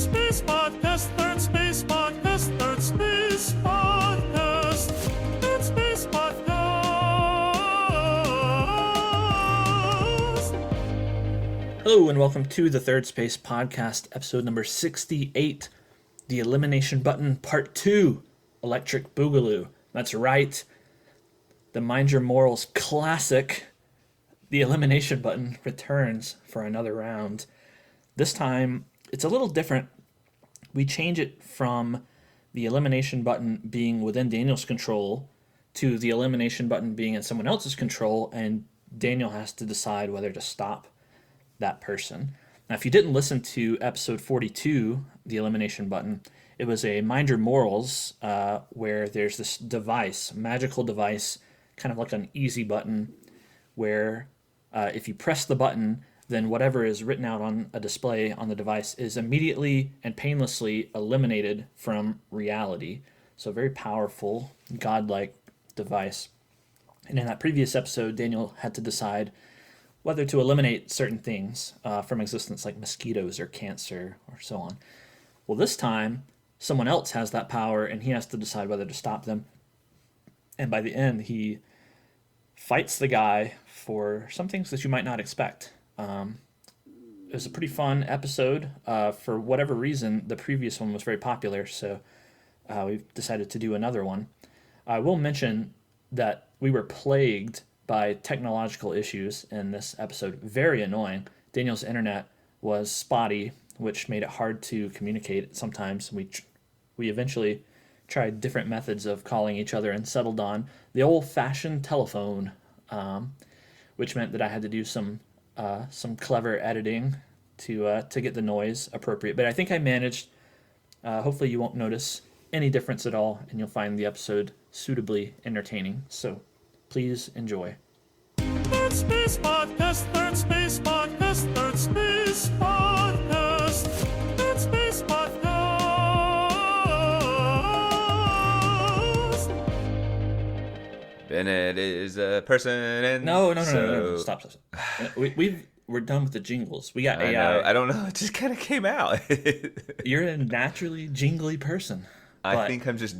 Space Podcast, Third Space Podcast, Third Space Podcast, Third Space Podcast. Hello and welcome to the Third Space Podcast, episode number 68, The Elimination Button, Part 2, Electric Boogaloo. That's right, the Mind Your Morals classic, The Elimination Button, returns for another round. This time, it's a little different. We change it from the elimination button being within Daniel's control to the elimination button being in someone else's control, and Daniel has to decide whether to stop that person. Now, if you didn't listen to episode 42, the elimination button, it was a Mind Your Morals where there's this device, magical device, kind of like an easy button, where if you press the button, then whatever is written out on a display on the device is immediately and painlessly eliminated from reality. So a very powerful, godlike device. And in that previous episode, Daniel had to decide whether to eliminate certain things from existence, like mosquitoes or cancer or so on. Well, this time, someone else has that power, and he has to decide whether to stop them. And by the end, he fights the guy for some things that you might not expect. It was a pretty fun episode. For whatever reason, the previous one was very popular, so we've decided to do another one. I will mention that we were plagued by technological issues in this episode. Very annoying. Daniel's internet was spotty, which made it hard to communicate sometimes. We eventually tried different methods of calling each other and settled on the old-fashioned telephone, which meant that I had to do some clever editing to get the noise appropriate. But I think I managed. Hopefully you won't notice any difference at all, and you'll find the episode suitably entertaining. So please enjoy. Third Space Podcast, Third Space Podcast, Third Space Podcast, Third Space Podcast. Bennett is a person, and No. Stop. We're done with the jingles. We got AI. I don't know. It just kind of came out. You're a naturally jingly person. I think I'm just,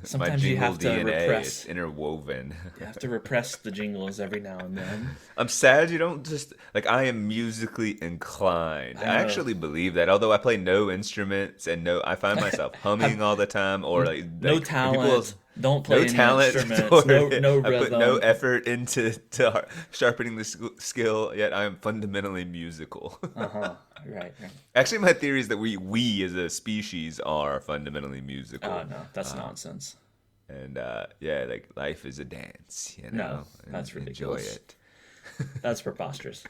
Sometimes my you jingle have to DNA repress. is interwoven. You have to repress the jingles every now and then. I'm sad you don't just, I am musically inclined. I know. actually believe that, although I play no instruments and I find myself humming all the time, or No talent. Don't play any talent, instruments. No I rhythm. put no effort into sharpening the skill, yet I am fundamentally musical. Right. Actually, my theory is that we as a species are fundamentally musical. Oh, no. That's nonsense. And life is a dance, No, that's ridiculous. Enjoy it. That's preposterous.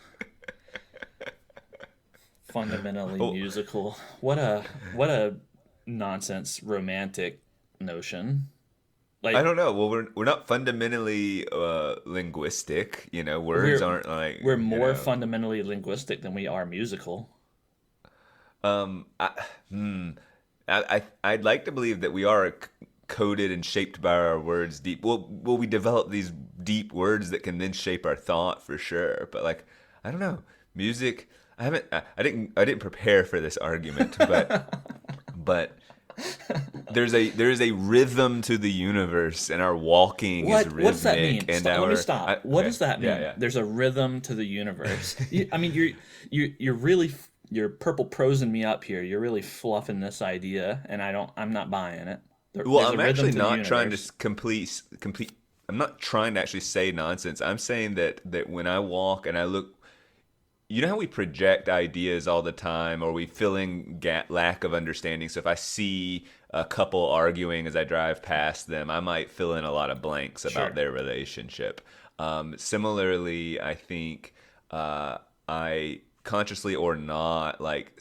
Fundamentally musical. What a nonsense romantic notion. I don't know. Well, we're not fundamentally linguistic. Words aren't like. We're more fundamentally linguistic than we are musical. I'd like to believe that we are coded and shaped by our words deep. Well, we develop these deep words that can then shape our thought for sure. But I don't know. Music. I didn't prepare for this argument, but. There is a rhythm to the universe, and our walking is rhythmic. What does that mean? And Let me stop. What does that mean? Yeah. There's a rhythm to the universe. You're really purple prosing me up here. You're really fluffing this idea, and I'm not buying it. I'm actually not trying to complete. I'm not trying to actually say nonsense. I'm saying that when I walk and I look. You know how we project ideas all the time, or we feeling lack of understanding? So if I see a couple arguing as I drive past them, I might fill in a lot of blanks about their relationship. Similarly, I think I consciously or not, like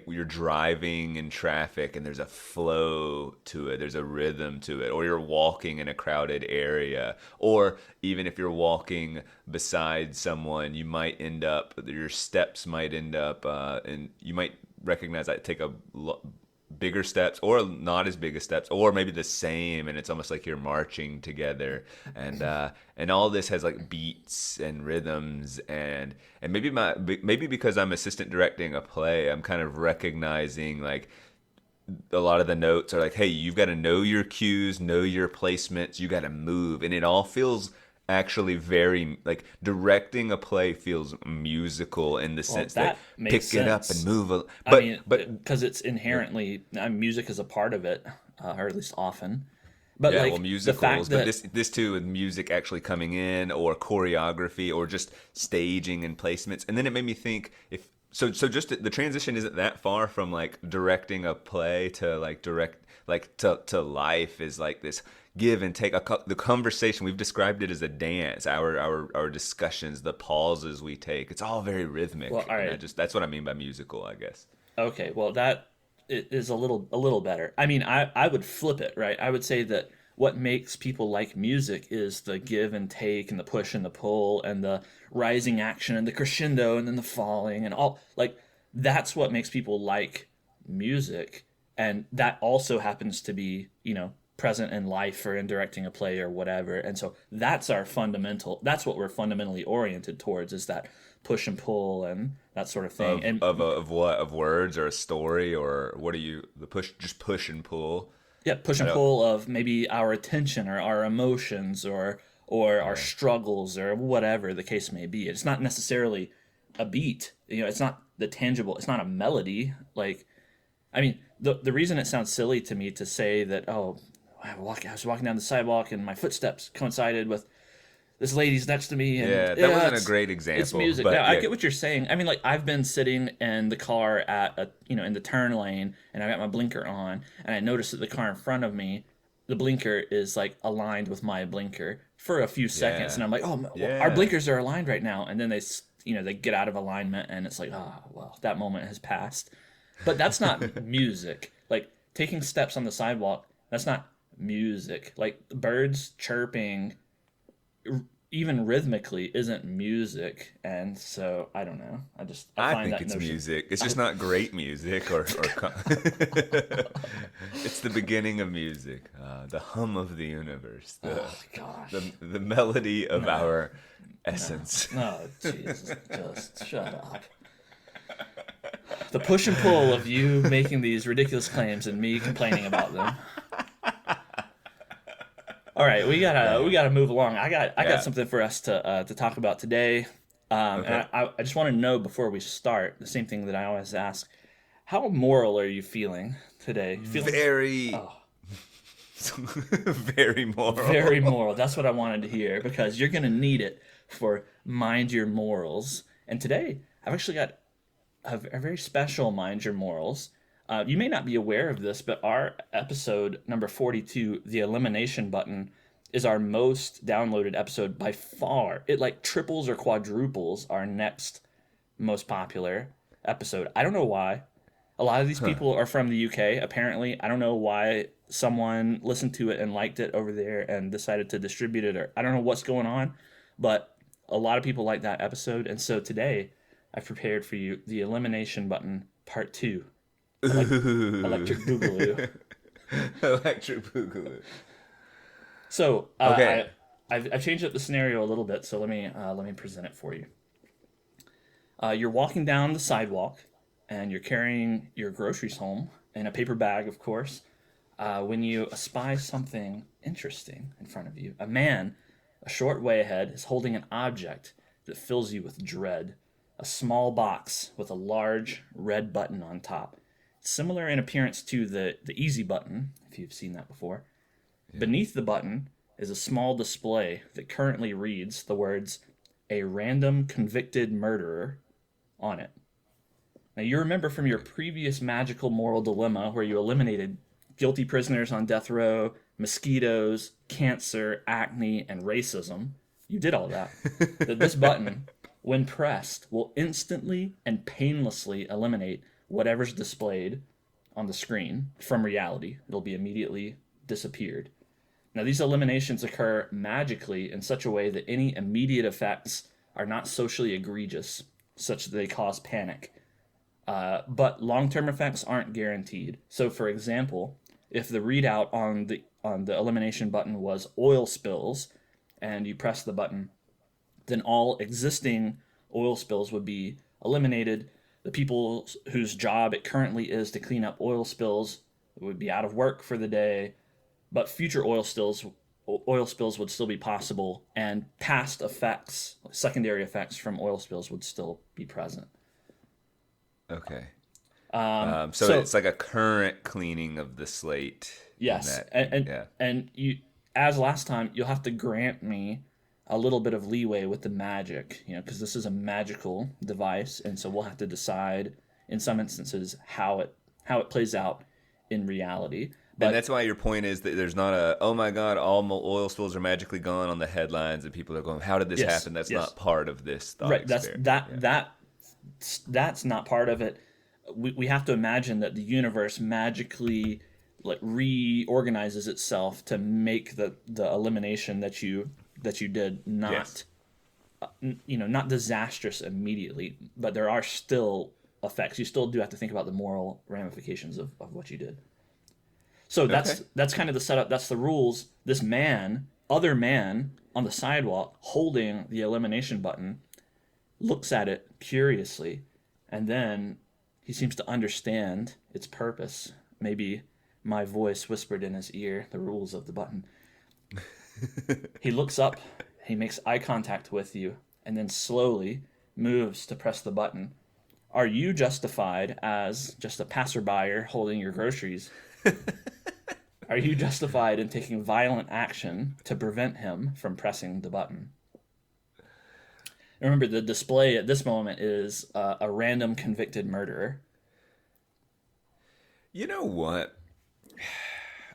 you're driving in traffic and there's a flow to it, there's a rhythm to it, or you're walking in a crowded area, or even if you're walking beside someone, you might end up, your steps might end up, and you might recognize I take a bigger steps or not as big as steps or maybe the same, and it's almost like you're marching together, and all this has like beats and rhythms, and maybe because I'm assistant directing a play, I'm kind of recognizing like a lot of the notes are like, hey, you've got to know your cues, know your placements, you got to move, and it all feels actually very like directing a play feels musical in the sense that pick it up and move. But because it's inherently music is a part of it, or at least often. But yeah, like well, musicals, but this too with music actually coming in, or choreography, or just staging and placements, and then it made me think if so just the transition isn't that far from like directing a play to like to life is like this give and take. The conversation, we've described it as a dance. Our discussions, the pauses we take, it's all very rhythmic. Well, all right. That's what I mean by musical, I guess. Okay, well that is a little better. I mean, I would flip it, right? I would say that what makes people like music is the give and take and the push and the pull and the rising action and the crescendo and then the falling and all, like that's what makes people like music, and that also happens to be, present in life or in directing a play or whatever. And so that's what we're fundamentally oriented towards, is that push and pull and that sort of thing. Of what? Of words or a story, or what are you, just push and pull? Yeah, push and pull of maybe our attention or our emotions or our struggles or whatever the case may be. It's not necessarily a beat. It's not the tangible, it's not a melody. Like, I mean, the reason it sounds silly to me to say that, I was walking down the sidewalk and my footsteps coincided with this lady's next to me. And, that wasn't a great example. It's music. But, I get what you're saying. I mean, like, I've been sitting in the car in the turn lane, and I got my blinker on, and I noticed that the car in front of me, the blinker is like aligned with my blinker for a few seconds, and I'm like, our blinkers are aligned right now, and then they get out of alignment, and it's like, that moment has passed. But that's not music. Like, taking steps on the sidewalk, that's not music. Like, birds chirping, even rhythmically, isn't music. And so I don't know, I find think that it's notion... music. It's just not great music or it's the beginning of music, the hum of the universe, the melody of our essence. No, Jesus, just shut up. The push and pull of you making these ridiculous claims and me complaining about them. All right, we gotta move along. I got something for us to talk about today. Okay. And I just want to know before we start the same thing that I always ask: how moral are you feeling today? Very moral. Very moral. That's what I wanted to hear, because you're gonna need it for Mind Your Morals. And today I've actually got a very special Mind Your Morals. You may not be aware of this, but our episode number 42, The Elimination Button, is our most downloaded episode by far. It like triples or quadruples our next most popular episode. I don't know why. A lot of these people are from the UK, apparently. I don't know why someone listened to it and liked it over there and decided to distribute it, or I don't know what's going on, but a lot of people like that episode. And so today I've prepared for you The Elimination Button Part 2. Electric Boogaloo. Electric Boogaloo. So okay. I've changed up the scenario a little bit, so let me present it for you. You're walking down the sidewalk, and you're carrying your groceries home in a paper bag, of course, when you espy something interesting in front of you. A man, a short way ahead, is holding an object that fills you with dread. A small box with a large red button on top. Similar in appearance to the easy button, if you've seen that before. Yeah. Beneath the button is a small display that currently reads the words, "A random convicted murderer," on it. Now, you remember from your previous magical moral dilemma where you eliminated guilty prisoners on death row, mosquitoes, cancer, acne, and racism. You did all that. That this button, when pressed, will instantly and painlessly eliminate whatever's displayed on the screen from reality. It'll be immediately disappeared. Now, these eliminations occur magically in such a way that any immediate effects are not socially egregious, such that they cause panic. But long-term effects aren't guaranteed. So, for example, if the readout on the elimination button was oil spills, and you press the button, then all existing oil spills would be eliminated. The people whose job it currently is to clean up oil spills would be out of work for the day, but future oil spills would still be possible, and past effects, secondary effects from oil spills would still be present. Okay. So it's like a current cleaning of the slate. Yes, and you, as last time, you'll have to grant me a little bit of leeway with the magic, because this is a magical device, and so we'll have to decide in some instances how it plays out in reality. And that's why your point is that there's not a, oh my God, all oil spills are magically gone on the headlines, and people are going, how did this happen? That's not part of this thought experiment. That's not part of it. We have to imagine that the universe magically reorganizes itself to make the elimination that you did not not disastrous immediately, but there are still effects. You still do have to think about the moral ramifications of what you did. So that's kind of the setup. That's the rules. This other man on the sidewalk holding the elimination button, looks at it curiously, and then he seems to understand its purpose. Maybe my voice whispered in his ear the rules of the button. He looks up, he makes eye contact with you, and then slowly moves to press the button. Are you justified as just a passerby holding your groceries? Are you justified in taking violent action to prevent him from pressing the button? Remember, the display at this moment is a random convicted murderer. You know what?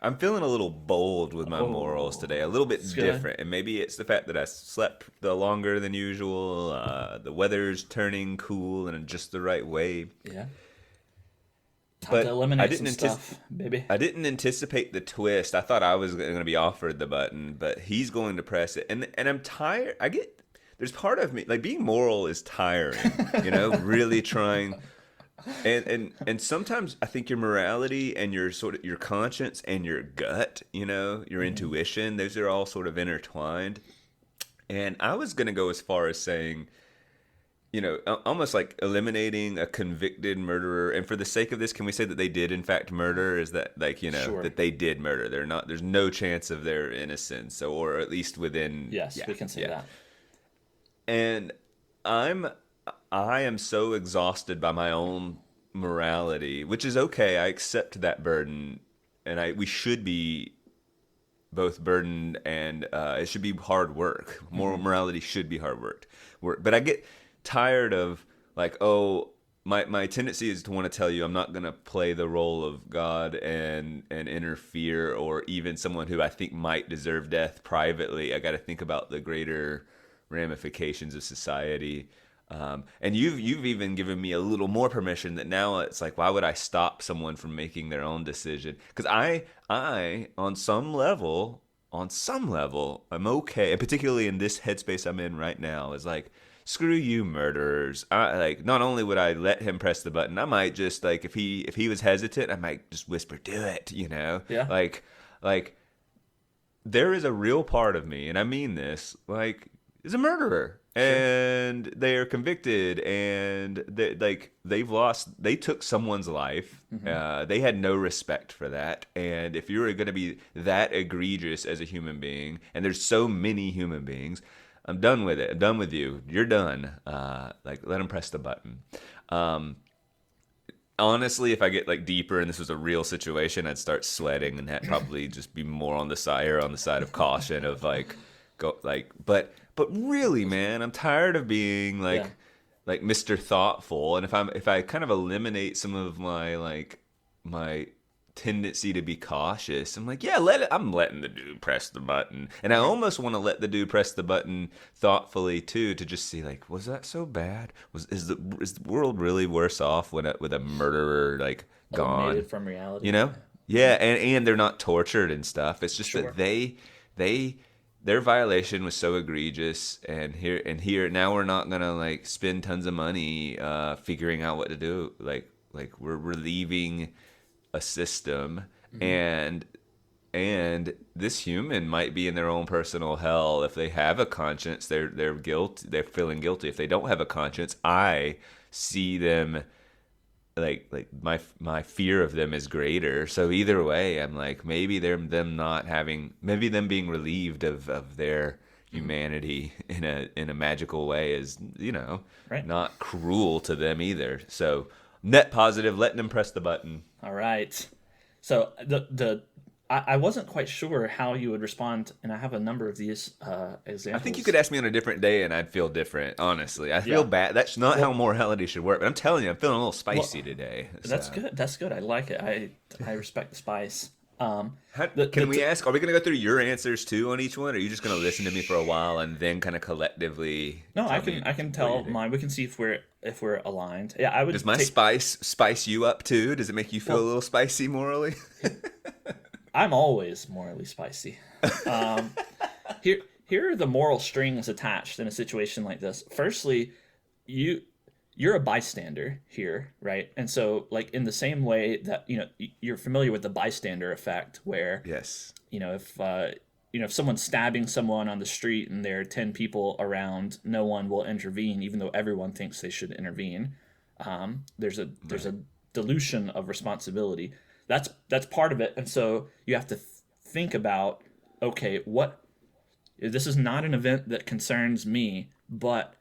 I'm feeling a little bold with my morals today, a little bit different. And maybe it's the fact that I slept longer than usual. The weather's turning cool and in just the right way. Yeah. Time to eliminate some stuff, baby. I didn't anticipate the twist. I thought I was going to be offered the button, but he's going to press it. And I'm tired. There's part of me, like, being moral is tiring, really trying. And sometimes I think your morality and your conscience and your gut, your intuition, those are all sort of intertwined. And I was going to go as far as saying, almost like eliminating a convicted murderer. And for the sake of this, can we say that they did in fact murder? Is that Sure. that they did murder? There's no chance of their innocence, or at least within. Yes, we can say that. And I am so exhausted by my own morality, which is okay. I accept that burden, and we should be both burdened, and it should be hard work. Moral morality should be hard work. But I get tired of, like, my tendency is to want to tell you I'm not going to play the role of God and interfere, or even someone who I think might deserve death privately. I got to think about the greater ramifications of society. And you've even given me a little more permission that now it's like, why would I stop someone from making their own decision? Because I on some level, I'm okay, and particularly in this headspace I'm in right now, is like, screw you, murderers. Not only would I let him press the button, I might just, like, if he was hesitant, I might just whisper, do it, Yeah. Like there is a real part of me, and I mean this, like, is a murderer. Sure. And they are convicted, and they took someone's life. Mm-hmm. They had no respect for that. And if you're going to be that egregious as a human being, and there's so many human beings, I'm done with it. I'm done with you. You're done. Let them press the button. Honestly, if I get deeper and this was a real situation, I'd start sweating, and that probably just be more on the side of caution of But really, man, I'm tired of being like Mr. Thoughtful, and if I kind of eliminate some of my tendency to be cautious, I'm like, I'm letting the dude press the button, and I almost want to let the dude press the button thoughtfully too, to just see, like, was that so bad? Is the world really worse off with a murderer gone eliminated from reality? Yeah, and they're not tortured and stuff. It's just Sure. that they their violation was so egregious, and here now we're not gonna like spend tons of money figuring out what to do. Like we're relieving a system, and this human might be in their own personal hell. If they have a conscience, they're feeling guilty. If they don't have a conscience, I see them like my fear of them is greater. So either way, I'm like, maybe them being relieved of their humanity in a magical way is, Right. not cruel to them either. So net positive, letting them press the button. All right. So I wasn't quite sure how you would respond, and I have a number of these examples. I think you could ask me on a different day, and I'd feel different. Honestly, I feel bad. That's not how morality should work. But I'm telling you, I'm feeling a little spicy today. So. That's good. That's good. I like it. I respect the spice. Can we ask? Are we going to go through your answers too on each one? Or are you just going to listen to me for a while and then kind of collectively? No, I can tell mine. We can see if we're aligned. Yeah, I would. Does my spice you up too? Does it make you feel a little spicy morally? I'm always morally spicy. Here are the moral strings attached in a situation like this. Firstly, you're a bystander here, right? And so, like, in the same way that you're familiar with the bystander effect, where yes, if someone's stabbing someone on the street and there are 10 people around, no one will intervene, even though everyone thinks they should intervene. There's a dilution of responsibility. That's part of it, and so you have to think about, okay, this is not an event that concerns me, but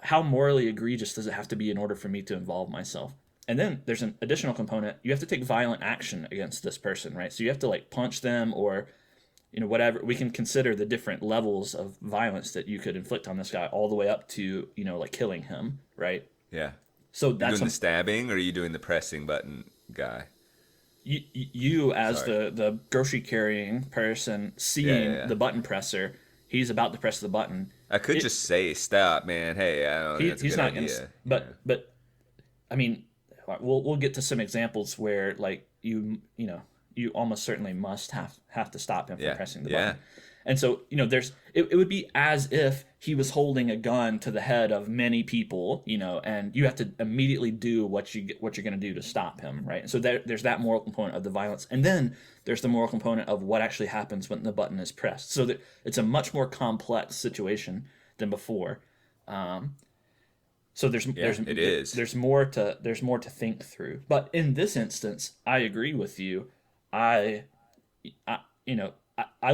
how morally egregious does it have to be in order for me to involve myself? And then there's an additional component. You have to take violent action against this person, right? So you have to like punch them or whatever. We can consider the different levels of violence that you could inflict on this guy, all the way up to like killing him, right? Yeah. So that's doing the stabbing, or are you doing the pressing button guy? You as the grocery carrying person seeing the button presser, he's about to press the button. I could just say stop, man. Hey, I don't know. He's not going to. But I mean, we'll get to some examples where like you almost certainly must have to stop him from pressing the button. And so it would be as if he was holding a gun to the head of many people, and you have to immediately do what you're going to do to stop him, right? And so there's that moral component of the violence, and then there's the moral component of what actually happens when the button is pressed. So that it's a much more complex situation than before. So there's more to think through. But in this instance, I agree with you. I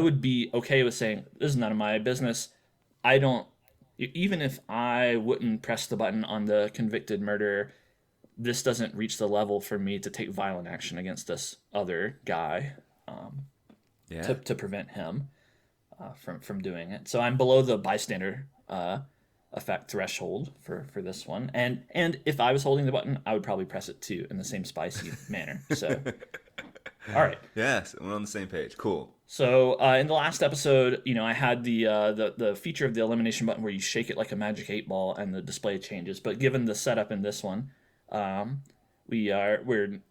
would be okay with saying, this is none of my business. Even if I wouldn't press the button on the convicted murderer, this doesn't reach the level for me to take violent action against this other guy to prevent him from doing it. So I'm below the bystander effect threshold for this one. And if I was holding the button, I would probably press it too in the same spicy manner. So, all right. Yes, we're on the same page. Cool. So in the last episode, I had the feature of the elimination button where you shake it like a magic 8-ball and the display changes. But given the setup in this one, we're not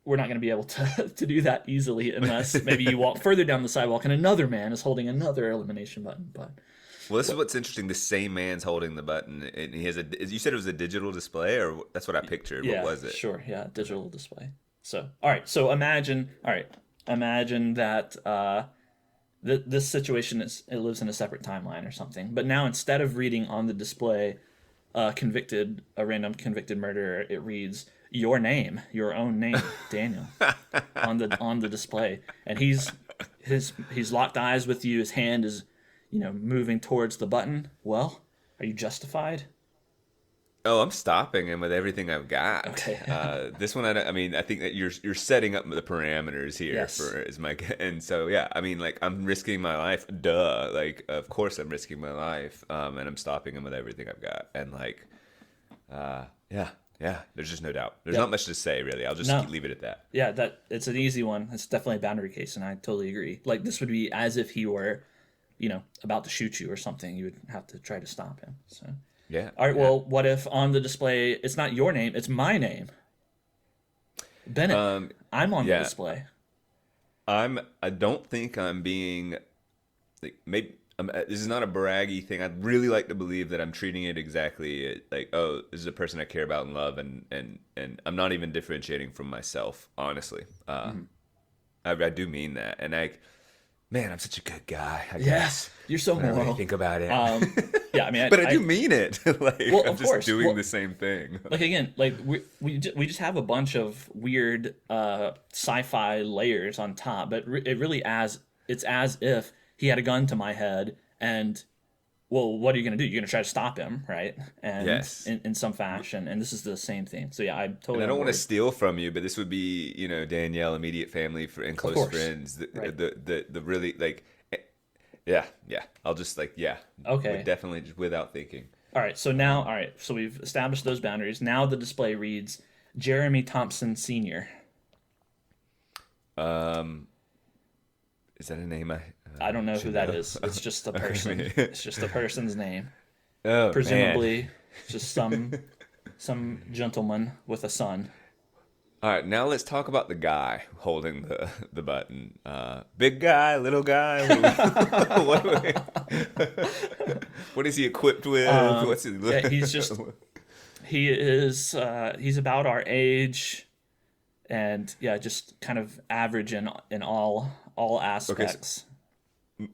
going to be able to do that easily unless maybe you walk further down the sidewalk and another man is holding another elimination button. But this is what's interesting. The same man's holding the button, and he has you said it was a digital display, or that's what I pictured. Yeah, what was it? Sure. Yeah, digital display. So all right. So imagine that. This situation lives in a separate timeline or something. But now instead of reading on the display, a random convicted murderer, it reads your own name, Daniel, on the display, and he's locked eyes with you. His hand is, moving towards the button. Well, are you justified? Oh, I'm stopping him with everything I've got. Okay. This one, I think that you're setting up the parameters here yes. and so yeah, I'm risking my life. Duh, of course I'm risking my life, and I'm stopping him with everything I've got, and yeah. There's just no doubt. There's not much to say really. I'll just leave it at that. Yeah, it's an easy one. It's definitely a boundary case, and I totally agree. Like this would be as if he were, about to shoot you or something. You would have to try to stop him. So. Yeah. All right. Yeah. Well, what if on the display it's not your name, it's my name, Bennett? I'm on the display. I don't think I'm being maybe this is not a braggy thing. I'd really like to believe that I'm treating it exactly like, oh, this is a person I care about and love, and I'm not even differentiating from myself, honestly. I do mean that, and man, I'm such a good guy. I guess you're so moral. Whenever I think about it. Yeah, I mean, but I do mean it. Like, well, I'm of just course. doing the same thing. Like again, like we just have a bunch of weird sci-fi layers on top, but it's as if he had a gun to my head and. Well, what are you going to do? You're going to try to stop him, right? And yes. in some fashion. And this is the same thing. So yeah, I totally. And I don't want to steal from you, but this would be, Danielle, immediate family and close friends. The really like, yeah. I'll just Okay. Definitely just without thinking. All right. So we've established those boundaries. Now the display reads Jeremy Thompson Sr. Is that a name I don't know who that is. It's just a person. It's just a person's name. Oh, presumably, man. Just some gentleman with a son. All right, now let's talk about the guy holding the button. Big guy, little guy. What is he equipped with? What's he? Yeah, he's about our age, and yeah, just kind of average in all aspects. Okay,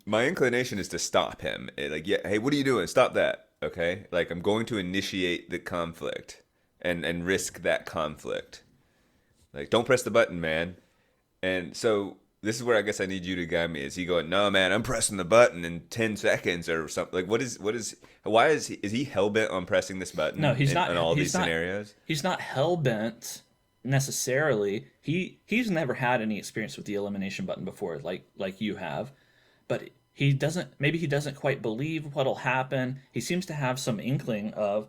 my inclination is to stop him. Hey, what are you doing? Stop that. Okay? Like, I'm going to initiate the conflict and risk that conflict. Like, don't press the button, man. And so this is where I guess I need you to guide me. Is he going, no, man, I'm pressing the button in 10 seconds or something? Like, why is he hell-bent on pressing this button? No, he's not. In all these scenarios? He's not hell-bent necessarily. He's never had any experience with the elimination button before, like you have. But he doesn't quite believe what'll happen. He seems to have some inkling of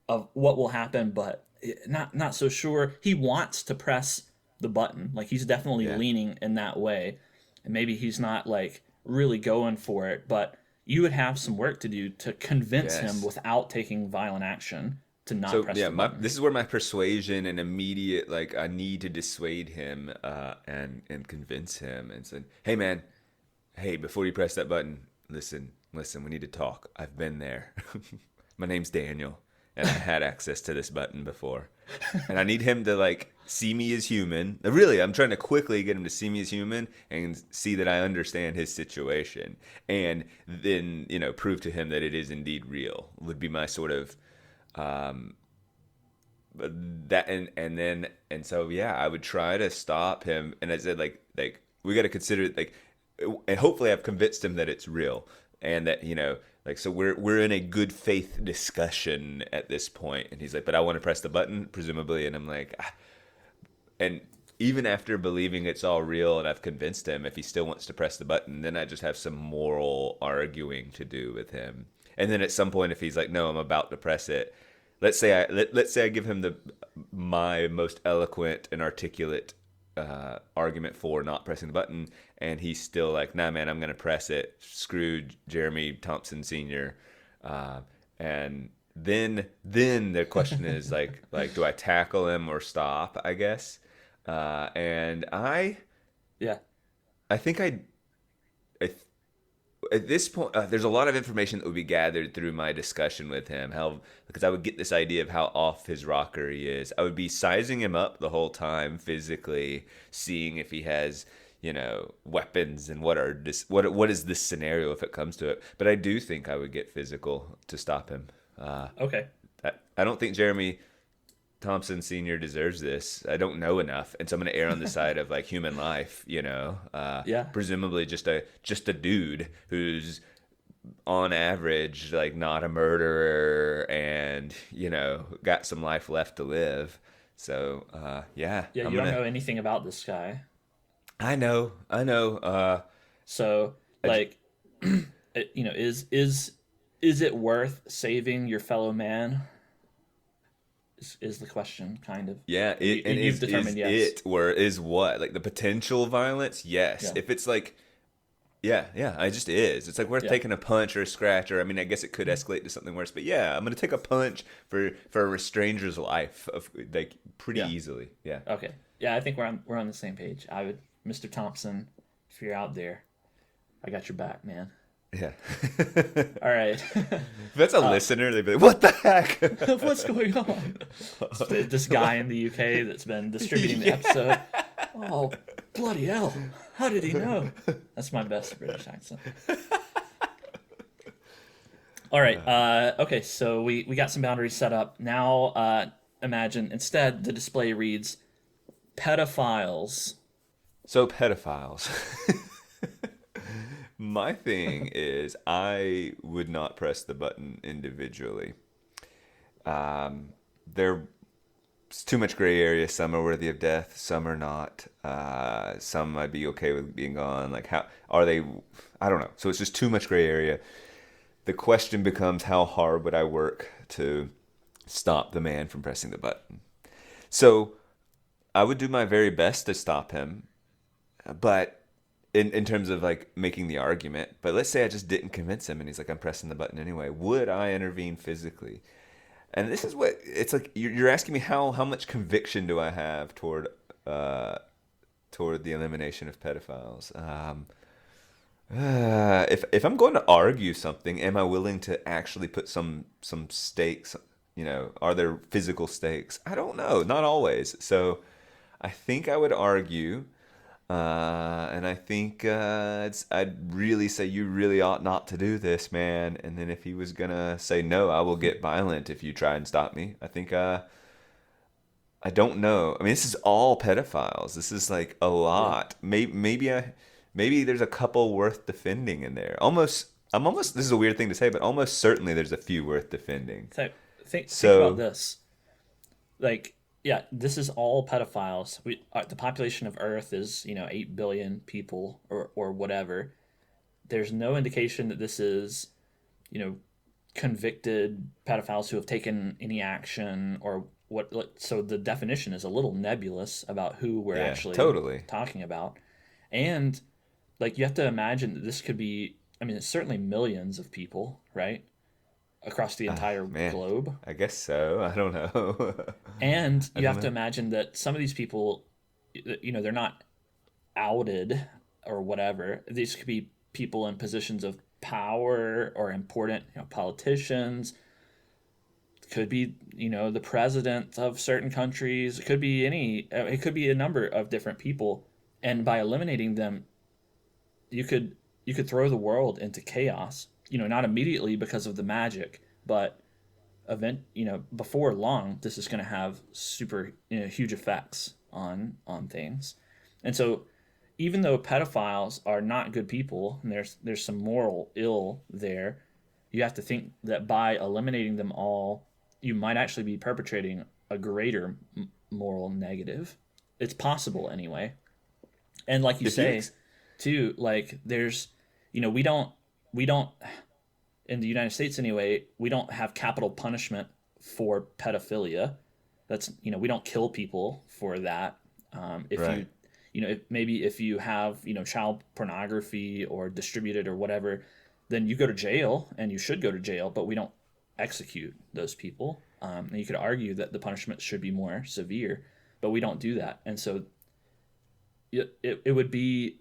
what will happen, but not so sure. He wants to press the button. Like, he's definitely leaning in that way. And maybe he's not like really going for it, but you would have some work to do to convince him without taking violent action to not press the button. This is where my persuasion and immediate, like, I need to dissuade him and convince him and say, hey, man, hey, before you press that button, listen, we need to talk. I've been there. My name's Daniel, and I had access to this button before. And I need him to, like, see me as human. Really, I'm trying to quickly get him to see me as human and see that I understand his situation. And then, prove to him that it is indeed real, would be my sort of that. And so, yeah, I would try to stop him. And I said, like we got to consider, like, and hopefully I've convinced him that it's real and that, so we're in a good faith discussion at this point. And he's like, but I want to press the button, presumably. And I'm like, and even after believing it's all real and I've convinced him, if he still wants to press the button, then I just have some moral arguing to do with him. And then at some point, if he's like, no, I'm about to press it. Let's say I give him my most eloquent and articulate argument for not pressing the button, and he's still like, nah, man, I'm gonna press it. Screw Jeremy Thompson Sr. And then the question is like, do I tackle him or stop? I guess. And I think at this point, there's a lot of information that would be gathered through my discussion with him. Because I would get this idea of how off his rocker he is. I would be sizing him up the whole time physically, seeing if he has, weapons and what is this scenario if it comes to it. But I do think I would get physical to stop him. Okay. I don't think Jeremy Thompson Sr. deserves this. I don't know enough, and so I'm going to err on the side of like human life. Presumably just a dude who's on average like not a murderer and got some life left to live. So you don't know anything about this guy. I know. So like, is it worth saving your fellow man? Is the question, kind of. Yeah, you've determined yes. Is what? Like the potential violence? Yes. Yeah. If it's like, it just is. It's like worth taking a punch or a scratch, or I mean, I guess it could escalate to something worse. But yeah, I'm gonna take a punch for a stranger's life, like pretty easily. Yeah. Okay. Yeah, I think we're on the same page. I would, Mr. Thompson, if you're out there, I got your back, man. Yeah. All right. If that's a listener, they'd be like, what the heck? What's going on? This guy in the UK that's been distributing the episode. Oh, bloody hell. How did he know? That's my best British accent. All right. Okay, so we got some boundaries set up. Now imagine instead the display reads pedophiles. So pedophiles. My thing is I would not press the button individually. There's too much gray area. Some are worthy of death, some are not. Some I'd be okay with being gone. Like, how are they? I don't know. So it's just too much gray area. The question becomes, how hard would I work to stop the man from pressing the button? So I would do my very best to stop him, but in terms of like making the argument. But let's say I just didn't convince him and he's like, I'm pressing the button anyway. Would I intervene physically? And this is what it's like. You're asking me how much conviction do I have toward the elimination of pedophiles? If I'm going to argue something, am I willing to actually put some stakes? You know, are there physical stakes? I don't know. Not always. So I think I would argue. And I think I'd really say you really ought not to do this, man. And then if he was gonna say no, I will get violent if you try and stop me. I think I don't know. I mean, this is all pedophiles. This is like a lot. Maybe there's a couple worth defending in there. I'm almost. This is a weird thing to say, but almost certainly there's a few worth defending. So think about this. Like, yeah, this is all pedophiles. The population of Earth is 8 billion people or whatever. There's no indication that this is convicted pedophiles who have taken any action or what. So the definition is a little nebulous about who we're actually talking about. And like, you have to imagine that this could be, I mean, it's certainly millions of people, right? Across the entire globe. I guess so. I don't know. And you have to imagine that some of these people, they're not outed or whatever. These could be people in positions of power or important, politicians. It could be, the president of certain countries. It could be it could be a number of different people. And by eliminating them, you could throw the world into chaos. Not immediately because of the magic, but before long, this is going to have super huge effects on things. And so, even though pedophiles are not good people, and there's some moral ill there, you have to think that by eliminating them all, you might actually be perpetrating a greater moral negative. It's possible anyway. And like you say, too, like there's, we don't, in the United States anyway, we don't have capital punishment for pedophilia. That's, we don't kill people for that. If you have, child pornography or distributed or whatever, then you go to jail, and you should go to jail, but we don't execute those people. And you could argue that the punishment should be more severe, but we don't do that. And so it would be,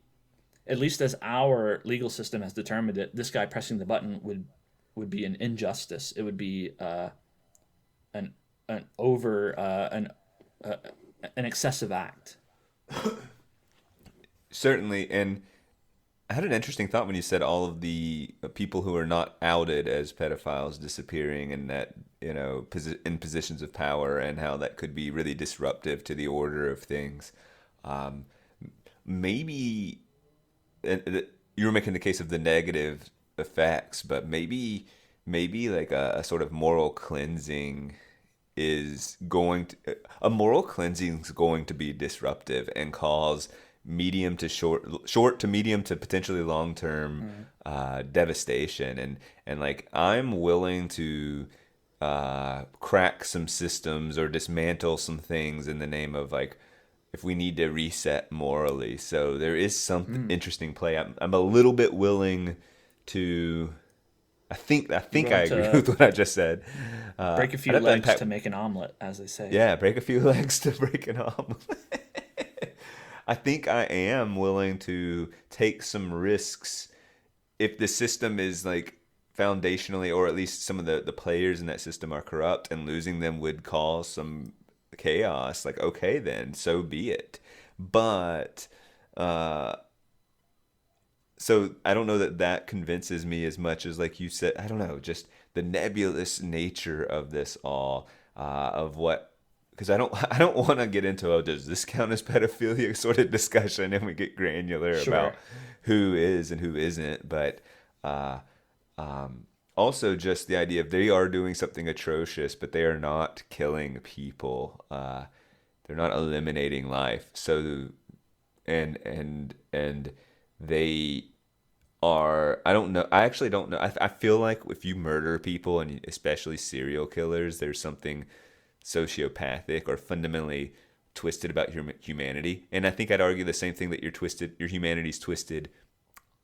at least as our legal system has determined it, this guy pressing the button would be an injustice. It would be an excessive act. Certainly, and I had an interesting thought when you said all of the people who are not outed as pedophiles disappearing, and that in positions of power, and how that could be really disruptive to the order of things. Maybe you were making the case of the negative effects, but maybe like a sort of moral cleansing is going to be disruptive and cause medium to short to medium to potentially long term devastation, and like I'm willing to crack some systems or dismantle some things in the name of, like, if we need to reset morally. So there is some interesting play. I'm a little bit willing to. I think I agree with what I just said. Break a few legs to make an omelet, as they say. Yeah, break a few legs to break an omelet. I think I am willing to take some risks if the system is like foundationally, or at least some of the players in that system are corrupt, and losing them would cause some chaos, like, okay, then so be it. But so I don't know that convinces me as much as, like you said, I don't know, just the nebulous nature of this all, of what, because I don't want to get into, oh, does this count as pedophilia sort of discussion, and we get granular Sure. about who is and who isn't. But uh, also just the idea of, they are doing something atrocious, but they are not killing people. They're not eliminating life. So and they are, I don't know, I actually don't know. I feel like if you murder people, and especially serial killers, there's something sociopathic or fundamentally twisted about humanity. And I think I'd argue the same thing, that your humanity's twisted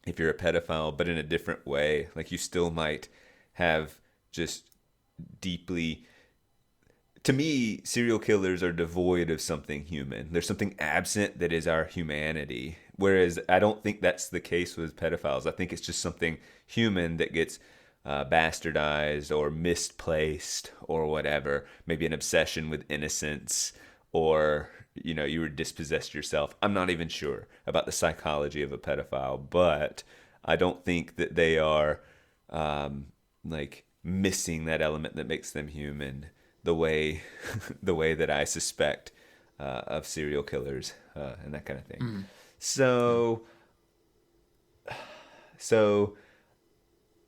if you're a pedophile, but in a different way. Like, you still might have just deeply, to me, serial killers are devoid of something human. There's something absent that is our humanity. Whereas I don't think that's the case with pedophiles. I think it's just something human that gets bastardized or misplaced or whatever. Maybe an obsession with innocence, or, you were dispossessed yourself. I'm not even sure about the psychology of a pedophile, but I don't think that they are like missing that element that makes them human, the way the way that I suspect of serial killers and that kind of thing. Mm. So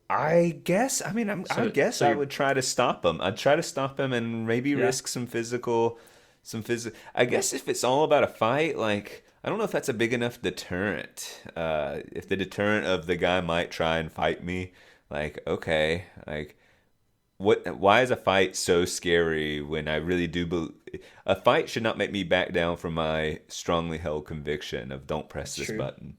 I guess, I mean, I guess I would try to stop them. I'd try to stop them and maybe risk some physical. I guess if it's all about a fight, like, I don't know if that's a big enough deterrent. If the deterrent of the guy might try and fight me, like, okay, like, why is a fight so scary when I really do believe a fight should not make me back down from my strongly held conviction of, don't press this button.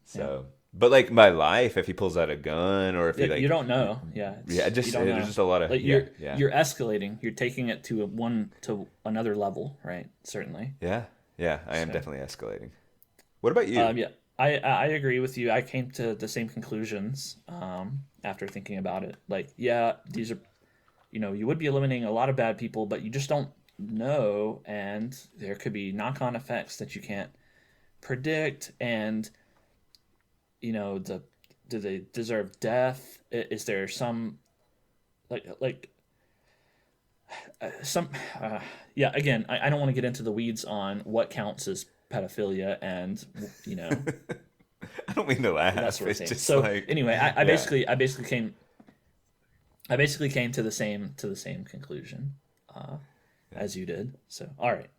So, but like my life, if he pulls out a gun, or if he, like, you don't know. There's just a lot of, like, you're escalating. You're taking it to another level, right? Certainly. I am definitely escalating. What about you? I agree with you. I came to the same conclusions after thinking about it. Like, these are, you would be eliminating a lot of bad people, but you just don't know, and there could be knock-on effects that you can't predict. And do they deserve death? Is there some again, I don't want to get into the weeds on what counts as pedophilia, and I don't mean to laugh. That's what it's just so. Like, anyway, I basically came to the same conclusion as you did. So all right.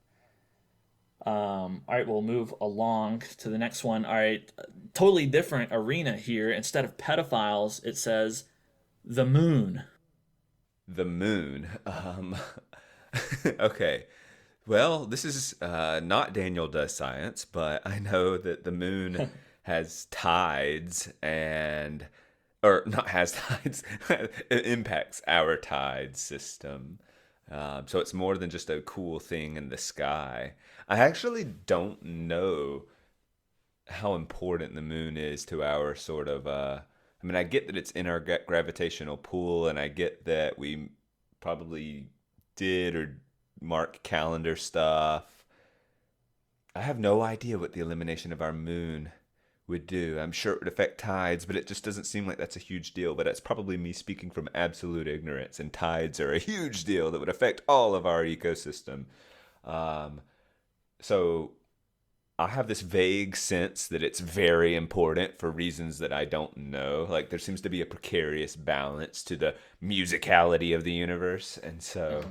All right, we'll move along to the next one. All right, totally different arena here. Instead of pedophiles, it says the moon. The moon. Okay. Well, this is not Daniel Does Science, but I know that the moon has tides, or not has tides, it impacts our tide system. So it's more than just a cool thing in the sky. I actually don't know how important the moon is to our sort of, I mean, I get that it's in our gravitational pull, and I get that we probably did or mark calendar stuff. I have no idea what the elimination of our moon would do. I'm sure it would affect tides, but it just doesn't seem like that's a huge deal. But that's probably me speaking from absolute ignorance, and tides are a huge deal that would affect all of our ecosystem. So I have this vague sense that it's very important for reasons that I don't know. Like, there seems to be a precarious balance to the musicality of the universe. And so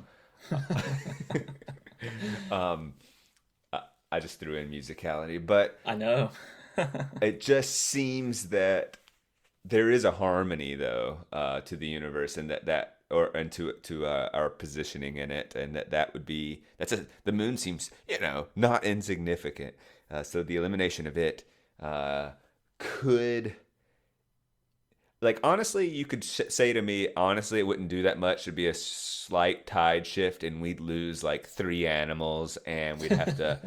I just threw in musicality, but I know. It just seems that there is a harmony, though, to the universe, and to our positioning in it, and that would be the moon seems not insignificant. So the elimination of it could, like, honestly, you could say to me, honestly, it wouldn't do that much. It'd be a slight tide shift, and we'd lose like 3 animals, and we'd have to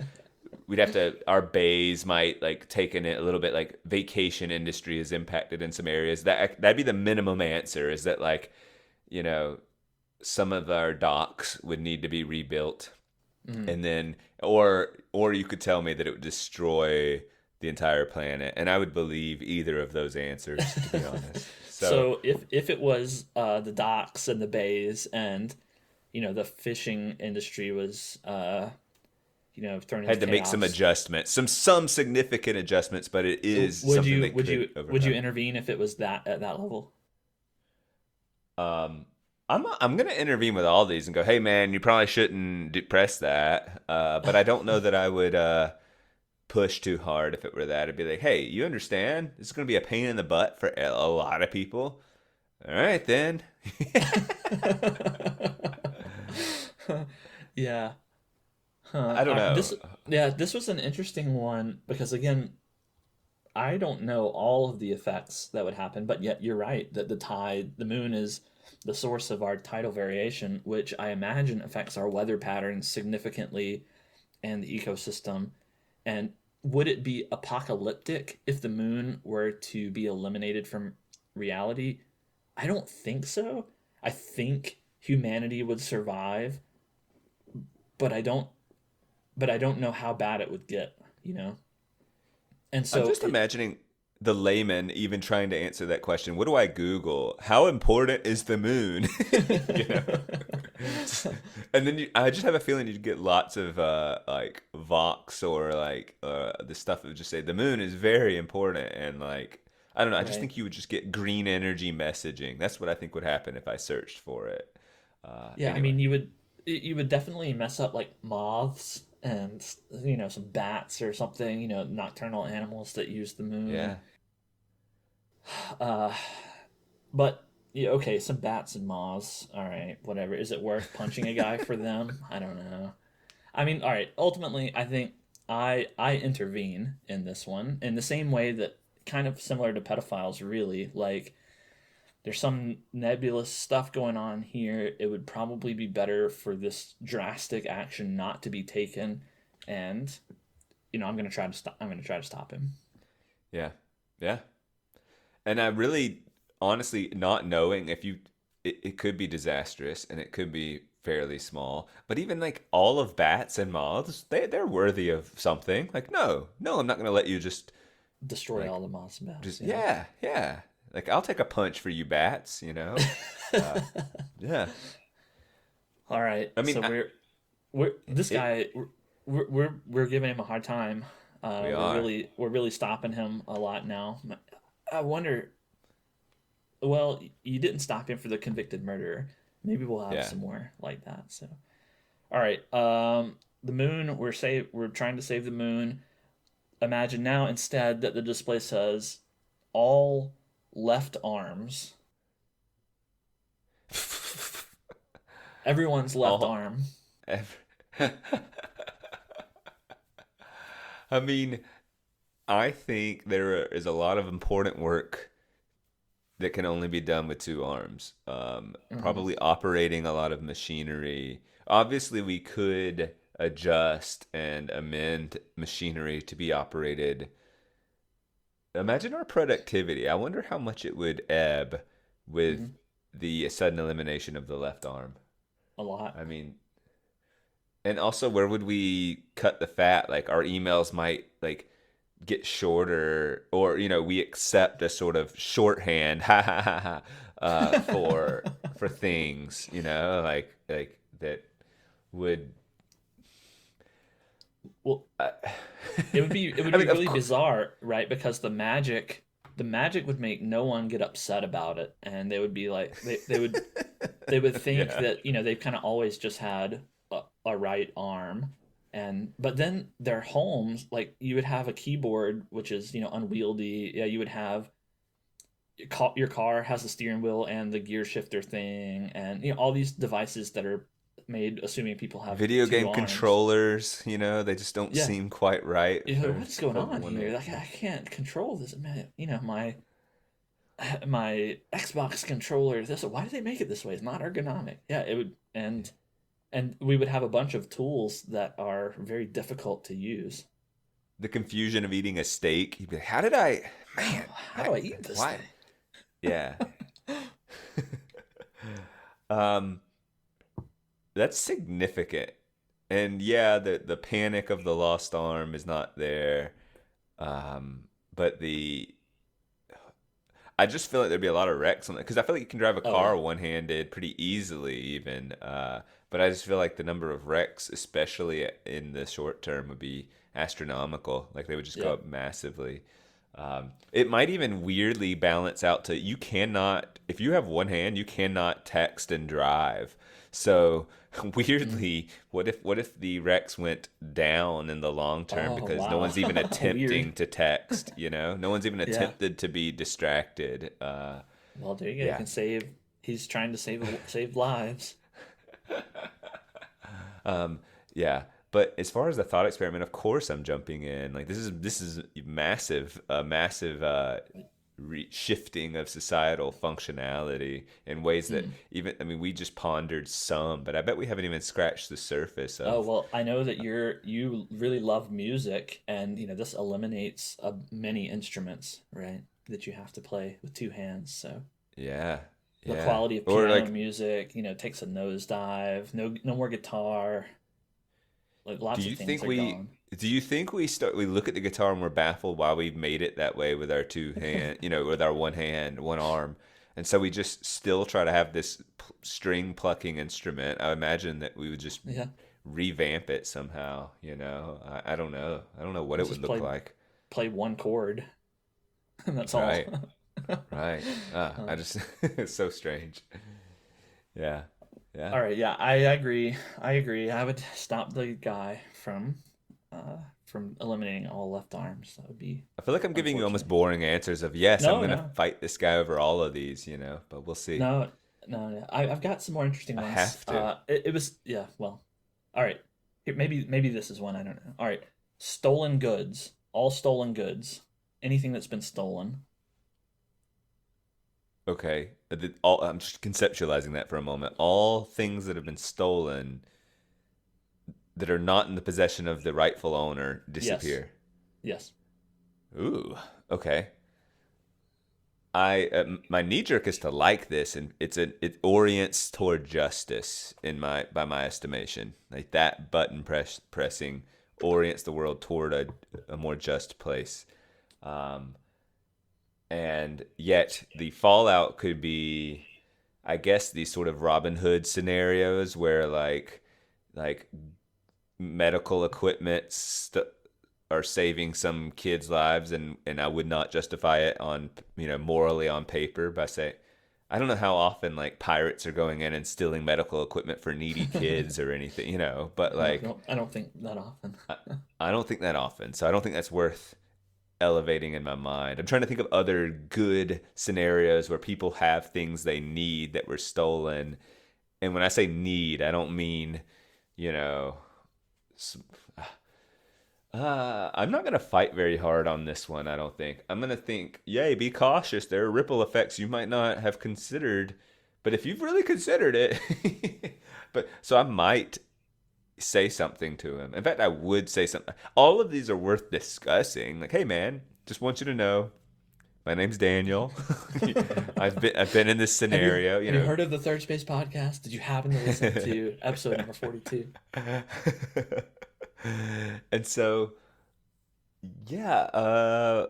we'd have to, our bays might like taken it a little bit, like vacation industry is impacted in some areas. That'd be the minimum answer, is that like, you know, some of our docks would need to be rebuilt. And then, or you could tell me that it would destroy the entire planet, and I would believe either of those answers, to be honest. So if it was the docks and the bays, and the fishing industry was thrown into had to make some chaos, adjustments, some significant adjustments, but it is something that could overcome. Would you intervene if it was that at that level? I'm gonna intervene with all these and go, hey man, you probably shouldn't press that. But I don't know that I would push too hard if it were that. I'd be like, hey, you understand? This is gonna be a pain in the butt for a lot of people. All right then. Yeah. I don't know. This was an interesting one because again, I don't know all of the effects that would happen, but yet you're right that the moon is the source of our tidal variation, which I imagine affects our weather patterns significantly and the ecosystem. And would it be apocalyptic if the moon were to be eliminated from reality? I don't think so. I think humanity would survive, but I don't know how bad it would get, And so I'm just imagining the layman even trying to answer that question. What do I Google? How important is the moon? And then I just have a feeling you'd get lots of like Vox or like the stuff that would just say the moon is very important, and like I don't know. I just think you would just get green energy messaging. That's what I think would happen if I searched for it. Yeah, anyway. I mean you would definitely mess up like moths and some bats or something, nocturnal animals that use the moon. Yeah. But yeah, okay, some bats and moths. All right, whatever. Is it worth punching a guy for them? I don't know. I mean, all right. Ultimately, I think I intervene in this one in the same way that kind of similar to pedophiles. Really, like there's some nebulous stuff going on here. It would probably be better for this drastic action not to be taken, and I'm gonna try to stop. I'm gonna try to stop him. Yeah. Yeah. And I really, honestly, not knowing if it could be disastrous and it could be fairly small, but even like all of bats and moths, they're worthy of something. Like, no, I'm not going to let you just destroy like, all the moths and bats. Just, yeah. Like, I'll take a punch for you bats, Yeah. All right. I mean, so we're giving him a hard time. We are. We're really stopping him a lot now. I wonder. Well, you didn't stop him for the convicted murderer. Maybe we'll have some more like that. So, all right. The moon. We're trying to save the moon. Imagine now instead that the display says all left arms. Everyone's left arm. I mean, I think there is a lot of important work that can only be done with two arms. Probably operating a lot of machinery. Obviously, we could adjust and amend machinery to be operated. Imagine our productivity. I wonder how much it would ebb with the sudden elimination of the left arm. A lot. I mean, and also, where would we cut the fat? Like, our emails might like get shorter, or we accept a sort of shorthand for things, like that would. Well, it would be really bizarre, right? Because the magic would make no one get upset about it, and they would be like they would think that they've kind of always just had a right arm. But then their homes, like you would have a keyboard which is unwieldy. Yeah, you would have your car has the steering wheel and the gear shifter thing, and all these devices that are made assuming people have video two game arms. Controllers. They just don't seem quite right. What's going on here? Like I can't control this. My Xbox controller. Why do they make it this way? It's not ergonomic. Yeah, it would and we would have a bunch of tools that are very difficult to use. the confusion of eating a steak. You'd be like, how did I, man, How do I eat this why? thing? Yeah. Um, that's significant. And yeah, the panic of the lost arm is not there. But I just feel like there'd be a lot of wrecks on it because I feel like you can drive a Oh car yeah. one-handed pretty easily, even. But I just feel like the number of wrecks, especially in the short term, would be astronomical. Like they would just go Yeah. up massively. It might even weirdly balance out to you cannot, if you have one hand, you cannot text and drive. So Mm. weirdly, what if the wrecks went down in the long term Oh because no wow. one's even Weird. attempting to text, no one's even Yeah. attempted to be distracted. Well, there you go. You Yeah. can save. He's trying to save lives. Um, yeah. But as far as the thought experiment, of course I'm jumping in. Like this is massive, massive shifting of societal functionality in ways that Hmm. even I mean we just pondered some, but I bet we haven't even scratched the surface Oh of. well, I know that you really love music, and this eliminates many instruments, right? That you have to play with two hands. So Yeah, the yeah. quality of Or piano like, music, takes a nosedive. No more guitar. Like do lots of you things think are we gone. do you think we look at the guitar and we're baffled why we made it that way with our two hand, with our one hand, one arm, and so we just still try to have this string plucking instrument. I imagine that we would just Yeah, revamp it somehow. I don't know. I don't know what we'll it would just look like. play one chord, and that's all. Right. Right. Uh, I just it's so strange. Yeah. Yeah. all right, yeah, I agree. I agree. I would stop the guy uh from eliminating all left arms. That would be I feel like I'm giving you almost unfortunate. boring answers of yes, I'm No, gonna no, fight this guy over all of these, but we'll see. no, no. I've got some more interesting I ones. have to. It was yeah. Well, all right. Here, maybe this is one I don't know. All right, stolen goods. All stolen goods. Anything that's been stolen. Okay. I'm just conceptualizing that for a moment. All things that have been stolen that are not in the possession of the rightful owner Yes, disappear. yes. Ooh. Okay. I my knee jerk is to like this, and it orients toward justice in my by my estimation. Like that pressing orients the world toward a more just place. Um, and yet the fallout could be, I guess, these sort of Robin Hood scenarios where like medical equipment are saving some kids' lives, and I would not justify it on morally on paper by saying I don't know how often like pirates are going in and stealing medical equipment for needy kids or anything, but No, like no, I don't think that often. I, I don't think that often, so I don't think that's worth elevating in my mind. I'm trying to think of other good scenarios where people have things they need that were stolen, and when I say need, I don't mean you know I'm not gonna fight very hard on this one. I don't think. I'm gonna think, yay, be cautious. There are ripple effects you might not have considered, but if you've really considered it, but so I might say something to him. In fact, I would say something. All of these are worth discussing. Like, hey, man, just want you to know, my name's Daniel. I've been in this scenario. Have you heard of the Third Space podcast? Did you happen to listen to episode number 42? And so, yeah,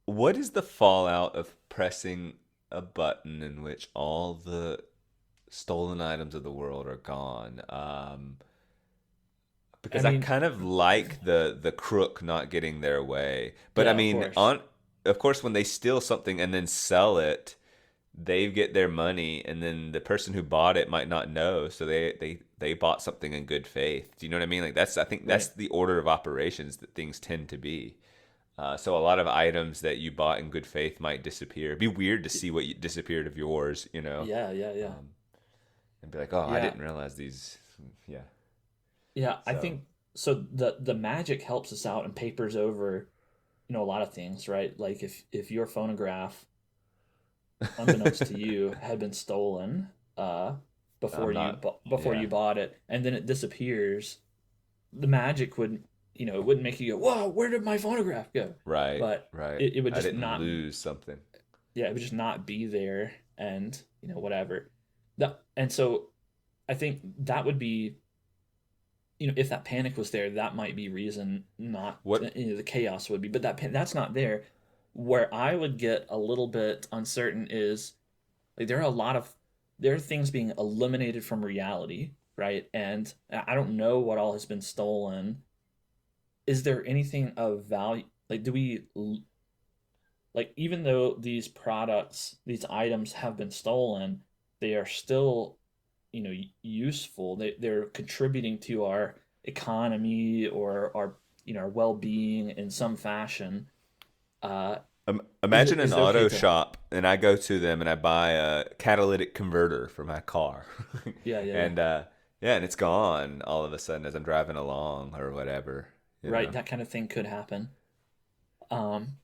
what is the fallout of pressing a button in which all the stolen items of the world are gone? I Because I mean, kind of like the crook not getting their way. But I yeah, of mean, course. of course, when they steal something and then sell it, they get their money, and then the person who bought it might not know, so they bought something in good faith. Do you know what I mean? Like I think that's Right. the order of operations that things tend to be. So a lot of items that you bought in good faith might disappear. It'd be weird to see what disappeared of yours, Yeah, yeah, yeah. um, and be like, oh, I Yeah. didn't realize these. Yeah. Yeah, I So think so the magic helps us out and papers over, a lot of things, right? Like if your phonograph, unbeknownst to you, had been stolen I'm not. before Yeah. you bought it, and then it disappears, the magic would, it wouldn't make you go, whoa, where did my phonograph go? Right, But right. it would I just didn't not, lose something. yeah, it would just not be there, and whatever. And so I think that would be, if that panic was there, that might be reason not What? the chaos would be, but that's not there. Where I would get a little bit uncertain is like there are things being eliminated from reality, right? And I don't know what all has been stolen. Is there anything of value? Like, like, even though these products, these items have been stolen, they are still, useful. They're contributing to our economy or our, our well-being in some fashion. Imagine an Is it okay auto to? shop, and I go to them and I buy a catalytic converter for my car, Yeah, yeah, yeah. and yeah, and it's gone all of a sudden as I'm driving along or whatever, you Right, know. that kind of thing could happen. Um,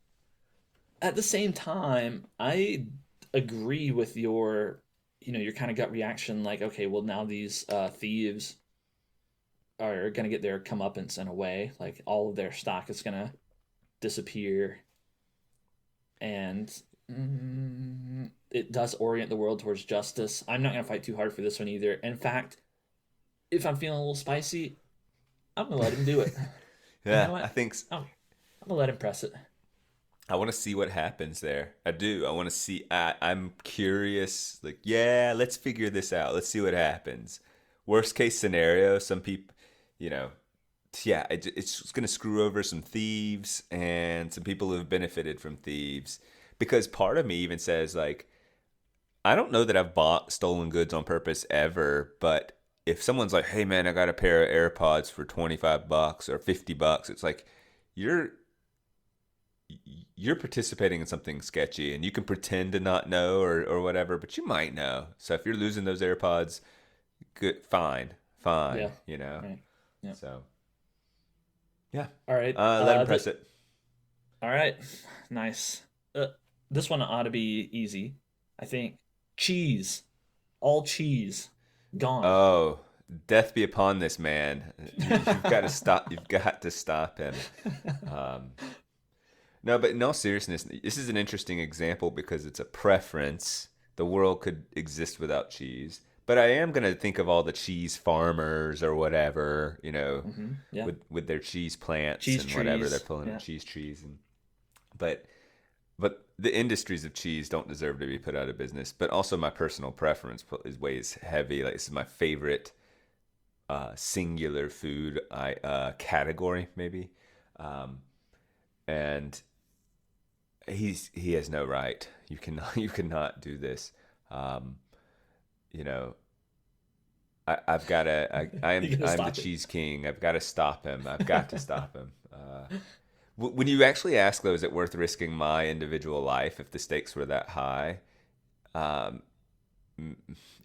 at the same time, I agree with your kind of gut reaction. Like, okay, well, now these thieves are gonna get their comeuppance in a way. Like, all of their stock is gonna disappear, and it does orient the world towards justice. I'm not gonna fight too hard for this one either. In fact, if I'm feeling a little spicy, I'm gonna let him do it. You know Yeah, I what? think I'm gonna let him press it. I want to see what happens there. I do. I want to see. I'm curious. Like, yeah, let's figure this out. Let's see what happens. Worst case scenario, some people, you know, yeah, it's going to screw over some thieves and some people who have benefited from thieves. Because part of me even says, like, I don't know that I've bought stolen goods on purpose ever, but if someone's like, hey, man, I got a pair of AirPods for $25 or $50, it's like, you're you're participating in something sketchy and you can pretend to not know or whatever, but you might know. So if you're losing those AirPods, good, fine, Yeah. you know. Right. Yeah. So yeah, All right. let him press it. All right. Nice. This one ought to be easy. I think cheese. All cheese. Gone. Oh, death be upon this man. You've got to stop. You've got to stop him. Um, no, but in all seriousness, this is an interesting example because it's a preference. The world could exist without cheese. But I am going to think of all the cheese farmers or whatever, Yeah. with their cheese plants Cheese and whatever they're trees. pulling Yeah. up cheese trees and but the industries of cheese don't deserve to be put out of business. But also my personal preference is weighs heavy. Like, this is my favorite singular food category maybe, and he has no right. You cannot do this. Um, you know, I've got to. You gotta I'm the stop it. cheese king. I've got to stop him. I've got to stop him. When you actually ask, though, is it worth risking my individual life if the stakes were that high? Um,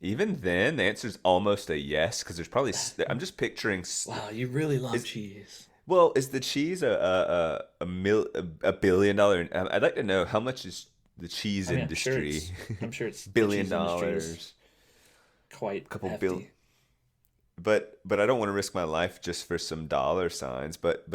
Even then, the answer is almost a yes because there's probably. I'm just picturing. Wow, you really love Is cheese. well, is the cheese a billion dollar? I'd like to know how much is the cheese I mean, I'm sure industry. it's I'm sure it's the Billion cheese industry is dollars, quite couple bill. hefty. But I don't want to risk my life just for some dollar signs. But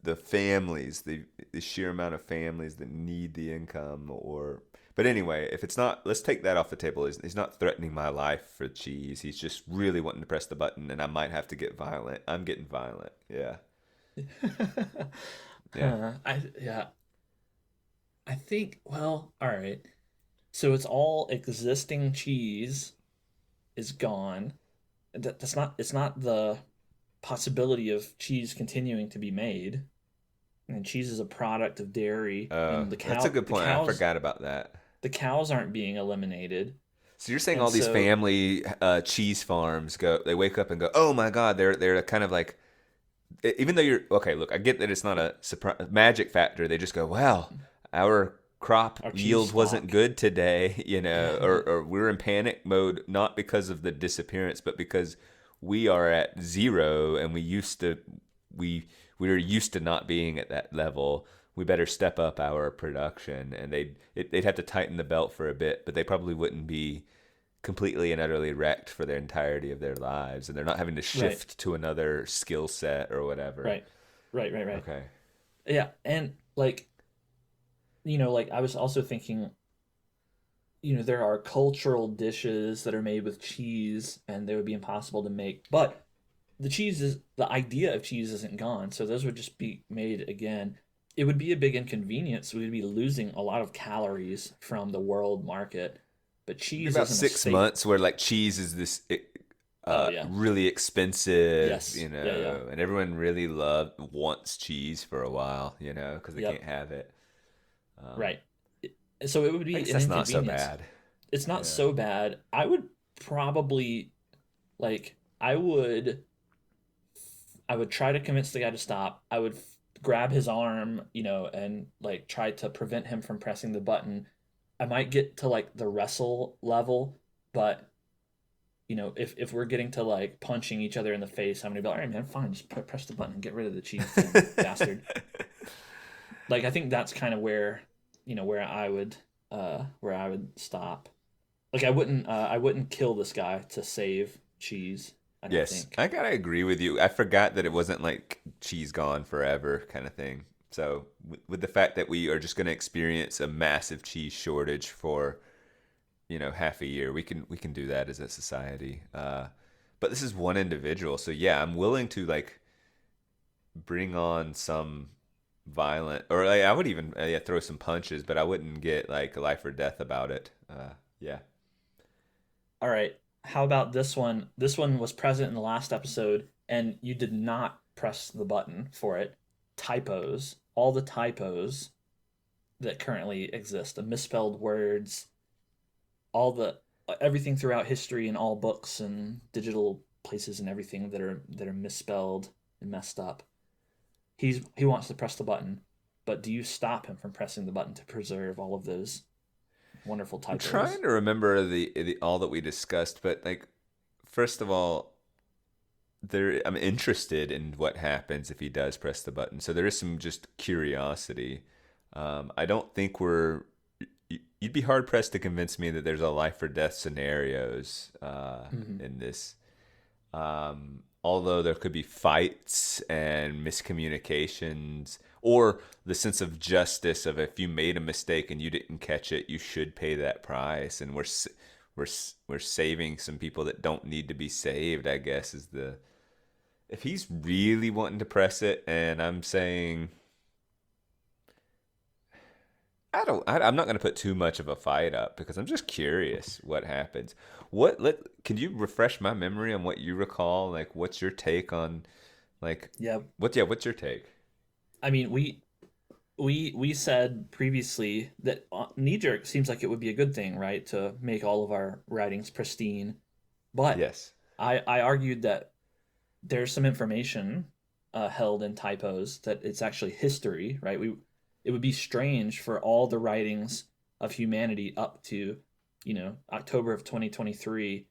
the families, the sheer amount of families that need the income, or but anyway, if it's not, let's take that off the table. He's not threatening my life for cheese. He's just really wanting to press the button, and I might have to get violent. I'm getting violent. Yeah, yeah. Yeah. I think, well, all right. So it's all existing cheese is gone. It's not the possibility of cheese continuing to be made. And cheese is a product of dairy, and That's a good point. I forgot about that. the cows aren't being eliminated. So you're saying And all these so, family cheese farms they wake up and go, oh my God, they're kind of like, even though you're okay. Look, I get that it's not a magic factor. They just go, well, our crop our cheese yield wasn't stock. good today, Yeah, or we're in panic mode, not because of the disappearance, but because we are at zero and we were used to not being at that level. We better step up our production, and they'd have to tighten the belt for a bit, but they probably wouldn't be completely and utterly wrecked for the entirety of their lives, and they're not having to shift to another skill set or whatever. Right. Okay. Yeah, and like, like I was also thinking, there are cultural dishes that are made with cheese and they would be impossible to make. But the idea of cheese isn't gone. So those would just be made again. It would be a big inconvenience. We'd be losing a lot of calories from the world market. But cheese About isn't a 6 months where like cheese is this Oh yeah. really expensive, Yes. Yeah. and everyone really wants cheese for a while, because they Yep. can't have it. Um, Right. So it would I be guess an that's not so inconvenience. bad. It's not Yeah. so bad. I would probably like I would try to convince the guy to stop. I would grab his arm, and like try to prevent him from pressing the button. I might get to like the wrestle level, but if we're getting to like punching each other in the face, I'm gonna be like, all right, man, fine, just press the button and get rid of the cheese thing, bastard. Like I think that's kind of where I would stop. Like I wouldn't kill this guy to save cheese. I don't Yes, think. I gotta agree with you. I forgot that it wasn't like cheese gone forever kind of thing. So with the fact that we are just going to experience a massive cheese shortage for half a year, we can do that as a society. But this is one individual, so yeah, I'm willing to like bring on some violent, or like, I would even yeah, throw some punches, but I wouldn't get like life or death about it. Yeah. All right. How about this one? This one was present in the last episode, and you did not press the button for it. Typos. All the typos that currently exist, the misspelled words, all the everything throughout history and all books and digital places and everything that are misspelled and messed up. He wants to press the button, but do you stop him from pressing the button to preserve all of those wonderful I'm typos? trying to remember the all that we discussed, but like first of all, I'm interested in what happens if he does press the button. So there is some just curiosity. I don't think you'd be hard pressed to convince me that there's a life or death scenarios Mm-hmm. in this. Although there could be fights and miscommunications, or the sense of justice of if you made a mistake and you didn't catch it, you should pay that price. And we're saving some people that don't need to be saved, I guess, is the if he's really wanting to press it, and I'm saying I'm not going to put too much of a fight up because I'm just curious what happens. Can you refresh my memory on what you recall? Like, what's your take on, like, Yeah, what's your take? I mean, we said previously that knee jerk seems like it would be a good thing, right? To make all of our writings pristine. But Yes. I argued that there's some information held in typos that it's actually history, right? It would be strange for all the writings of humanity up to, October of 2023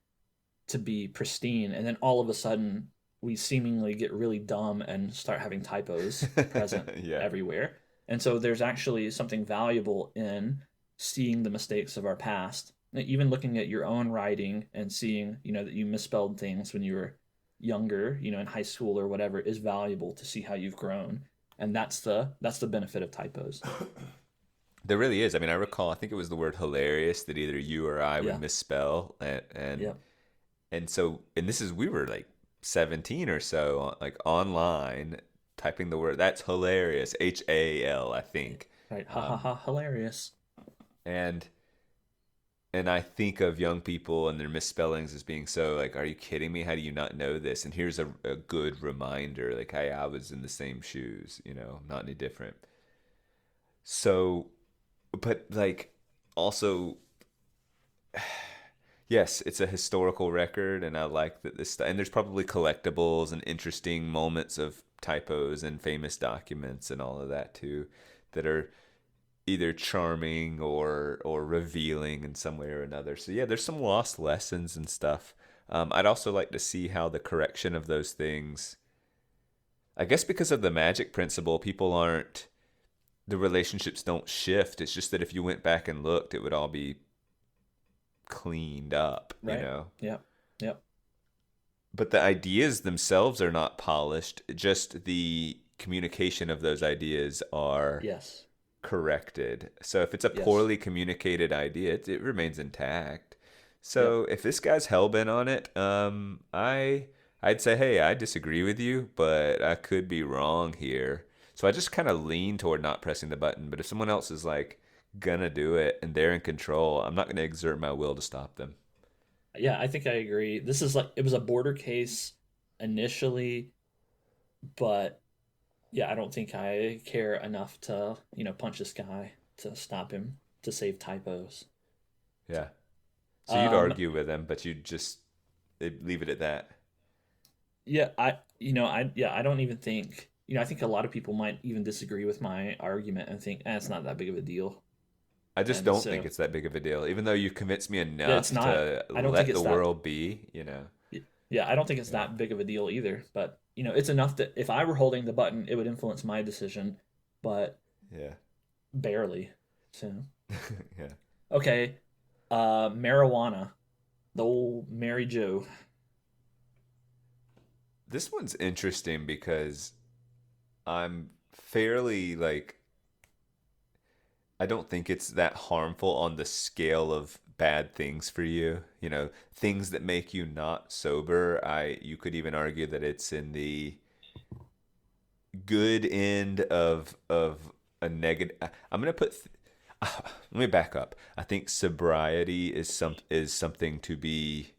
to be pristine, and then all of a sudden we seemingly get really dumb and start having typos present Yeah. everywhere. And so there's actually something valuable in seeing the mistakes of our past. Even looking at your own writing and seeing, that you misspelled things when you were younger, in high school or whatever, is valuable to see how you've grown. And that's the benefit of typos. There really is. I mean, I recall, I think it was the word hilarious that either you or I would Yeah. misspell. And Yeah. we were like 17 or so, like online, typing the word, that's hilarious, HAL, I think. Right. Ha ha Um, ha. Hilarious. and and I think of young people and their misspellings as being so like, are you kidding me? How do you not know this? And here's a good reminder, like, hey, I was in the same shoes, not any different. So, but like, also, yes, it's a historical record, and I like that and there's probably collectibles and interesting moments of typos and famous documents and all of that too, that are either charming or revealing in some way or another. So yeah, there's some lost lessons and stuff. I'd also like to see how the correction of those things. I guess because of the magic principle, the relationships don't shift. It's just that if you went back and looked, it would all be cleaned up, Right. Yep. Yep. But the ideas themselves are not polished. Just the communication of those ideas are Yes. corrected. So if it's a Yes. poorly communicated idea, it remains intact. Yep. So if this guy's hell bent on it, I'd say, hey, I disagree with you, but I could be wrong here. So I just kind of lean toward not pressing the button. But if someone else is like gonna do it and they're in control, I'm not gonna exert my will to stop them. Yeah, I think I agree. This is like it was a border case initially, but yeah, I don't think I care enough to, punch this guy to stop him to save typos. Yeah. So you'd Um, argue with him, but you'd just leave it at that. yeah, I don't even think, I think a lot of people might even disagree with my argument and think, it's not that big of a deal. I just And don't think so, it's that big of a deal, even though you've convinced me yeah, it's enough not. to I don't think let the it's that. world be. Yeah, I don't think it's Yeah. that big of a deal either. But it's enough that if I were holding the button, it would influence my decision, but Yeah. barely. So Yeah. okay, marijuana, the old Mary Joe. This one's interesting because I'm fairly like I don't think it's that harmful on the scale of bad things for you. Things that make you not sober. You could even argue that it's in the good end of a negative. I'm gonna put. Let me back up. I think sobriety is something to be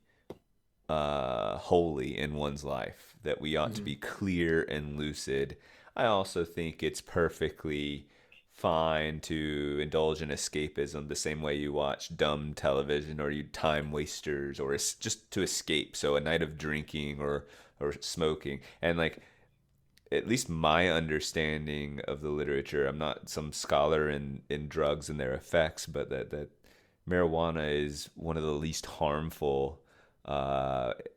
holy in one's life. That we ought to Hmm. be clear and lucid. I also think it's perfectly fine to indulge in escapism the same way you watch dumb television or you time wasters or just to escape. So a night of drinking or smoking and like at least my understanding of the literature, I'm not some scholar in drugs and their effects, but that marijuana is one of the least harmful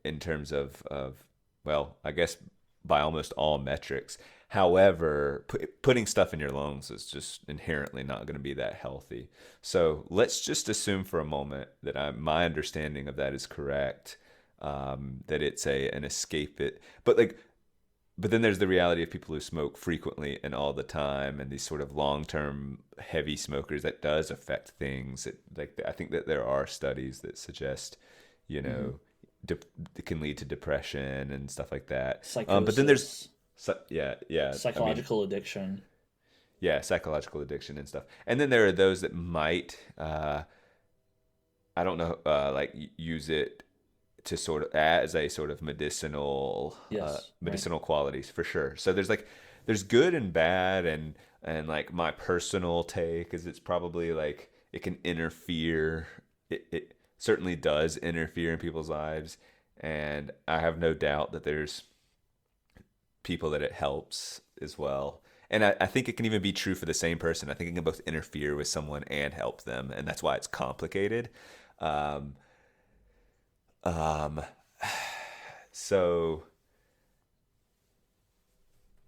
in terms of, well, I guess by almost all metrics. However, putting stuff in your lungs is just inherently not going to be that healthy. So let's just assume for a moment that my understanding of that is correct, that it's an escape. But then there's the reality of people who smoke frequently and all the time, and these sort of long-term heavy smokers that does affect things. I think that there are studies that suggest, you Hmm. know, it can lead to depression and stuff like that. But then there's, Psychosis, yeah. I mean, psychological addiction. yeah, psychological addiction and stuff. And then there are those that might, I don't know, like use it to sort of as a sort of Yes, right. medicinal qualities for sure. So there's good and bad and like my personal take is it's probably like it can interfere. It certainly does interfere in people's lives, and I have no doubt that there's people that it helps as well. And I think it can even be true for the same person. I think it can both interfere with someone and help them, and that's why it's complicated. Um, um, so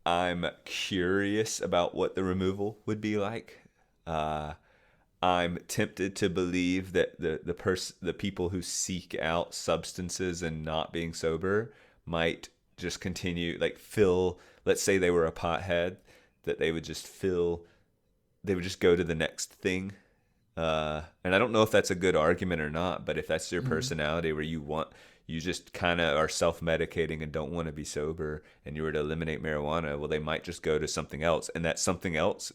I'm curious about what the removal would be like. Uh, I'm tempted to believe that the people who seek out substances and not being sober might just continue like fill. Let's say they were a pothead, that they would just go to the next thing. And I don't know if that's a good argument or not, but if that's your Hmm. personality where you just kind of are self-medicating and don't want to be sober and you were to eliminate marijuana, well, they might just go to something else. And that something else,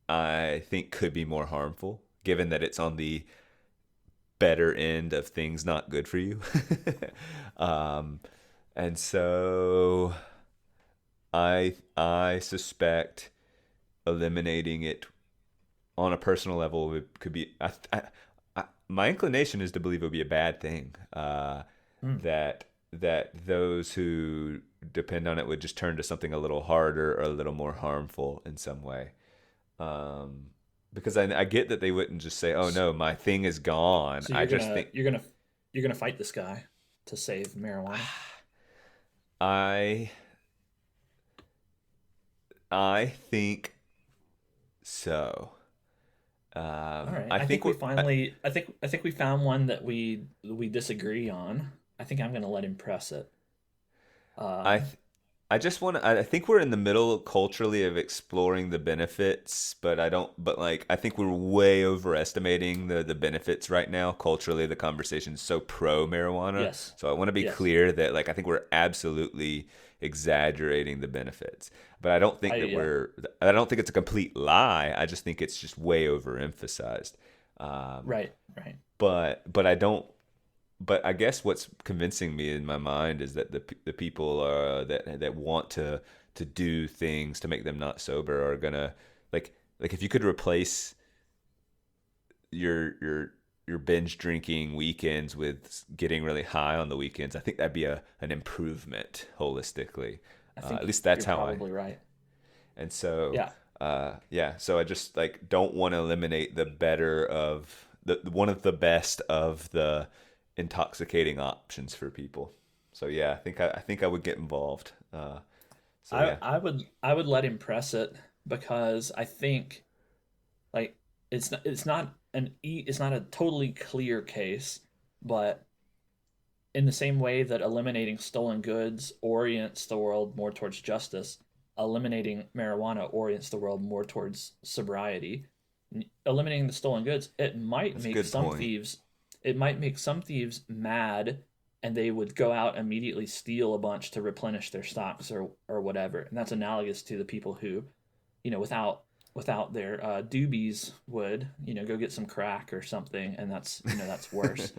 I think, could be more harmful, given that it's on the better end of things not good for you. um, and so I suspect eliminating it on a personal level could be my inclination is to believe it would be a bad thing, Mm. that those who depend on it would just turn to something a little harder or a little more harmful in some way, um, because I get that they wouldn't just say, oh S- no, my thing is gone. So I you're just gonna think you're gonna you're gonna fight this guy to save marijuana. I I think so. All right. I I think think we we're. finally. I think we found one that we disagree on. I think I'm gonna let him press it. I Um, th- I just want to. I think we're in the middle culturally of exploring the benefits, but I don't. But like, I think we're way overestimating the benefits right now. Culturally, the conversation is so pro marijuana. yes. So I want to be Yes. clear that like I think we're absolutely exaggerating the benefits. But I don't think that Yeah. we're. I don't think it's a complete lie. I just think it's just way overemphasized. Um, Right. Right. but I don't. But I guess what's convincing me in my mind is that the people that want to do things to make them not sober are gonna like if you could replace your your your binge drinking weekends with getting really high on the weekends, I think that'd be an improvement holistically. I At think least that's you're how I. probably right. And so, Yeah. yeah. So I just like don't want to eliminate the better of the one of the best of the intoxicating options for people. So yeah, I think I would get involved. So I yeah, I would let him press it because I think like it's not a totally clear case, but in the same way that eliminating stolen goods orients the world more towards justice, eliminating marijuana orients the world more towards sobriety. Eliminating the stolen goods, that's a good point. it might make some thieves mad and they would go out immediately steal a bunch to replenish their stocks or whatever. And that's analogous to the people who, without their doobies would, go get some crack or something and that's worse.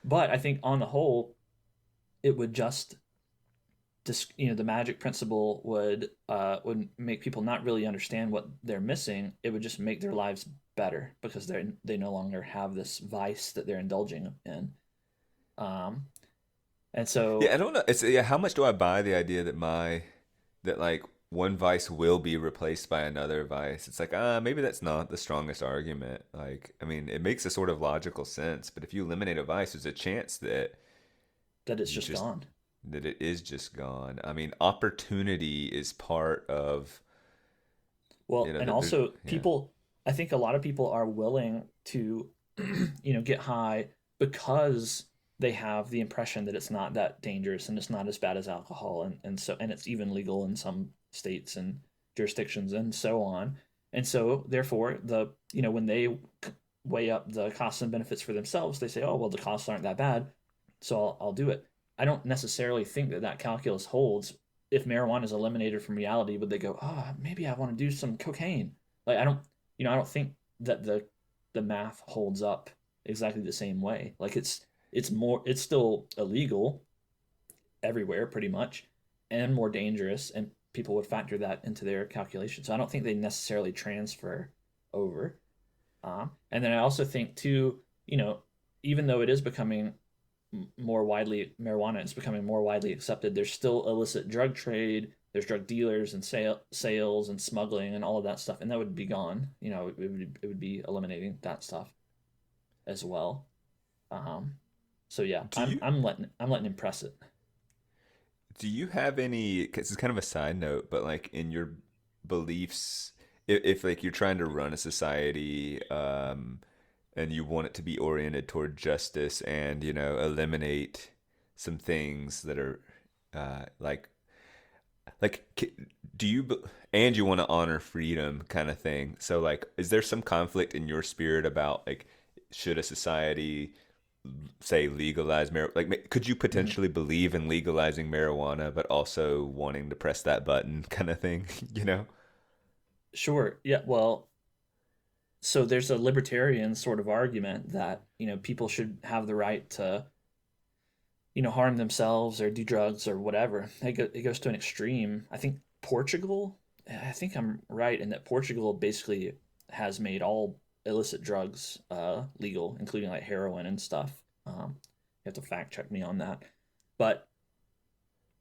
But I think on the whole, it would just the magic principle would make people not really understand what they're missing. It would just make their lives better because they no longer have this vice that they're indulging in. Um, and Yeah, so I don't know. It's yeah. How much do I buy the idea that that like one vice will be replaced by another vice? It's like maybe that's not the strongest argument. Like I mean, it makes a sort of logical sense, but if you eliminate a vice, there's a chance that that it's you just just gone. that it is just gone. I mean, opportunity is part of Well, and there's also yeah. I think a lot of people are willing to, get high because they have the impression that it's not that dangerous and it's not as bad as alcohol and it's even legal in some states and jurisdictions and so on. And so therefore when they weigh up the costs and benefits for themselves, they say, "Oh, well the costs aren't that bad, so I'll do it." I don't necessarily think that calculus holds. If marijuana is eliminated from reality, would they go, "Oh, maybe I want to do some cocaine"? Like I don't think that the math holds up exactly the same way. Like it's still illegal everywhere pretty much and more dangerous, and people would factor that into their calculation. So I don't think they necessarily transfer over. And then I also think too, even though it is becoming more widely marijuana is becoming more widely accepted, there's still illicit drug trade. There's drug dealers and sales and smuggling and all of that stuff, and that would be gone. It would be eliminating that stuff as well. Um, so yeah, Do you I'm letting him press it. do you have any? 'Cause it's kind of a side note, but like in your beliefs, if like you're trying to run a society, and you want it to be oriented toward justice and eliminate some things that are like do you and you want to honor freedom kind of thing, so like is there some conflict in your spirit about like should a society say legalize marijuana? Like could you Mhm. potentially believe in legalizing marijuana but also wanting to press that button kind of thing? you know Sure. Yeah. Well, so there's a libertarian sort of argument that people should have the right to harm themselves or do drugs or whatever. It goes to an extreme. I think I'm right in that Portugal basically has made all illicit drugs legal, including like heroin and stuff. You have to fact check me on that, but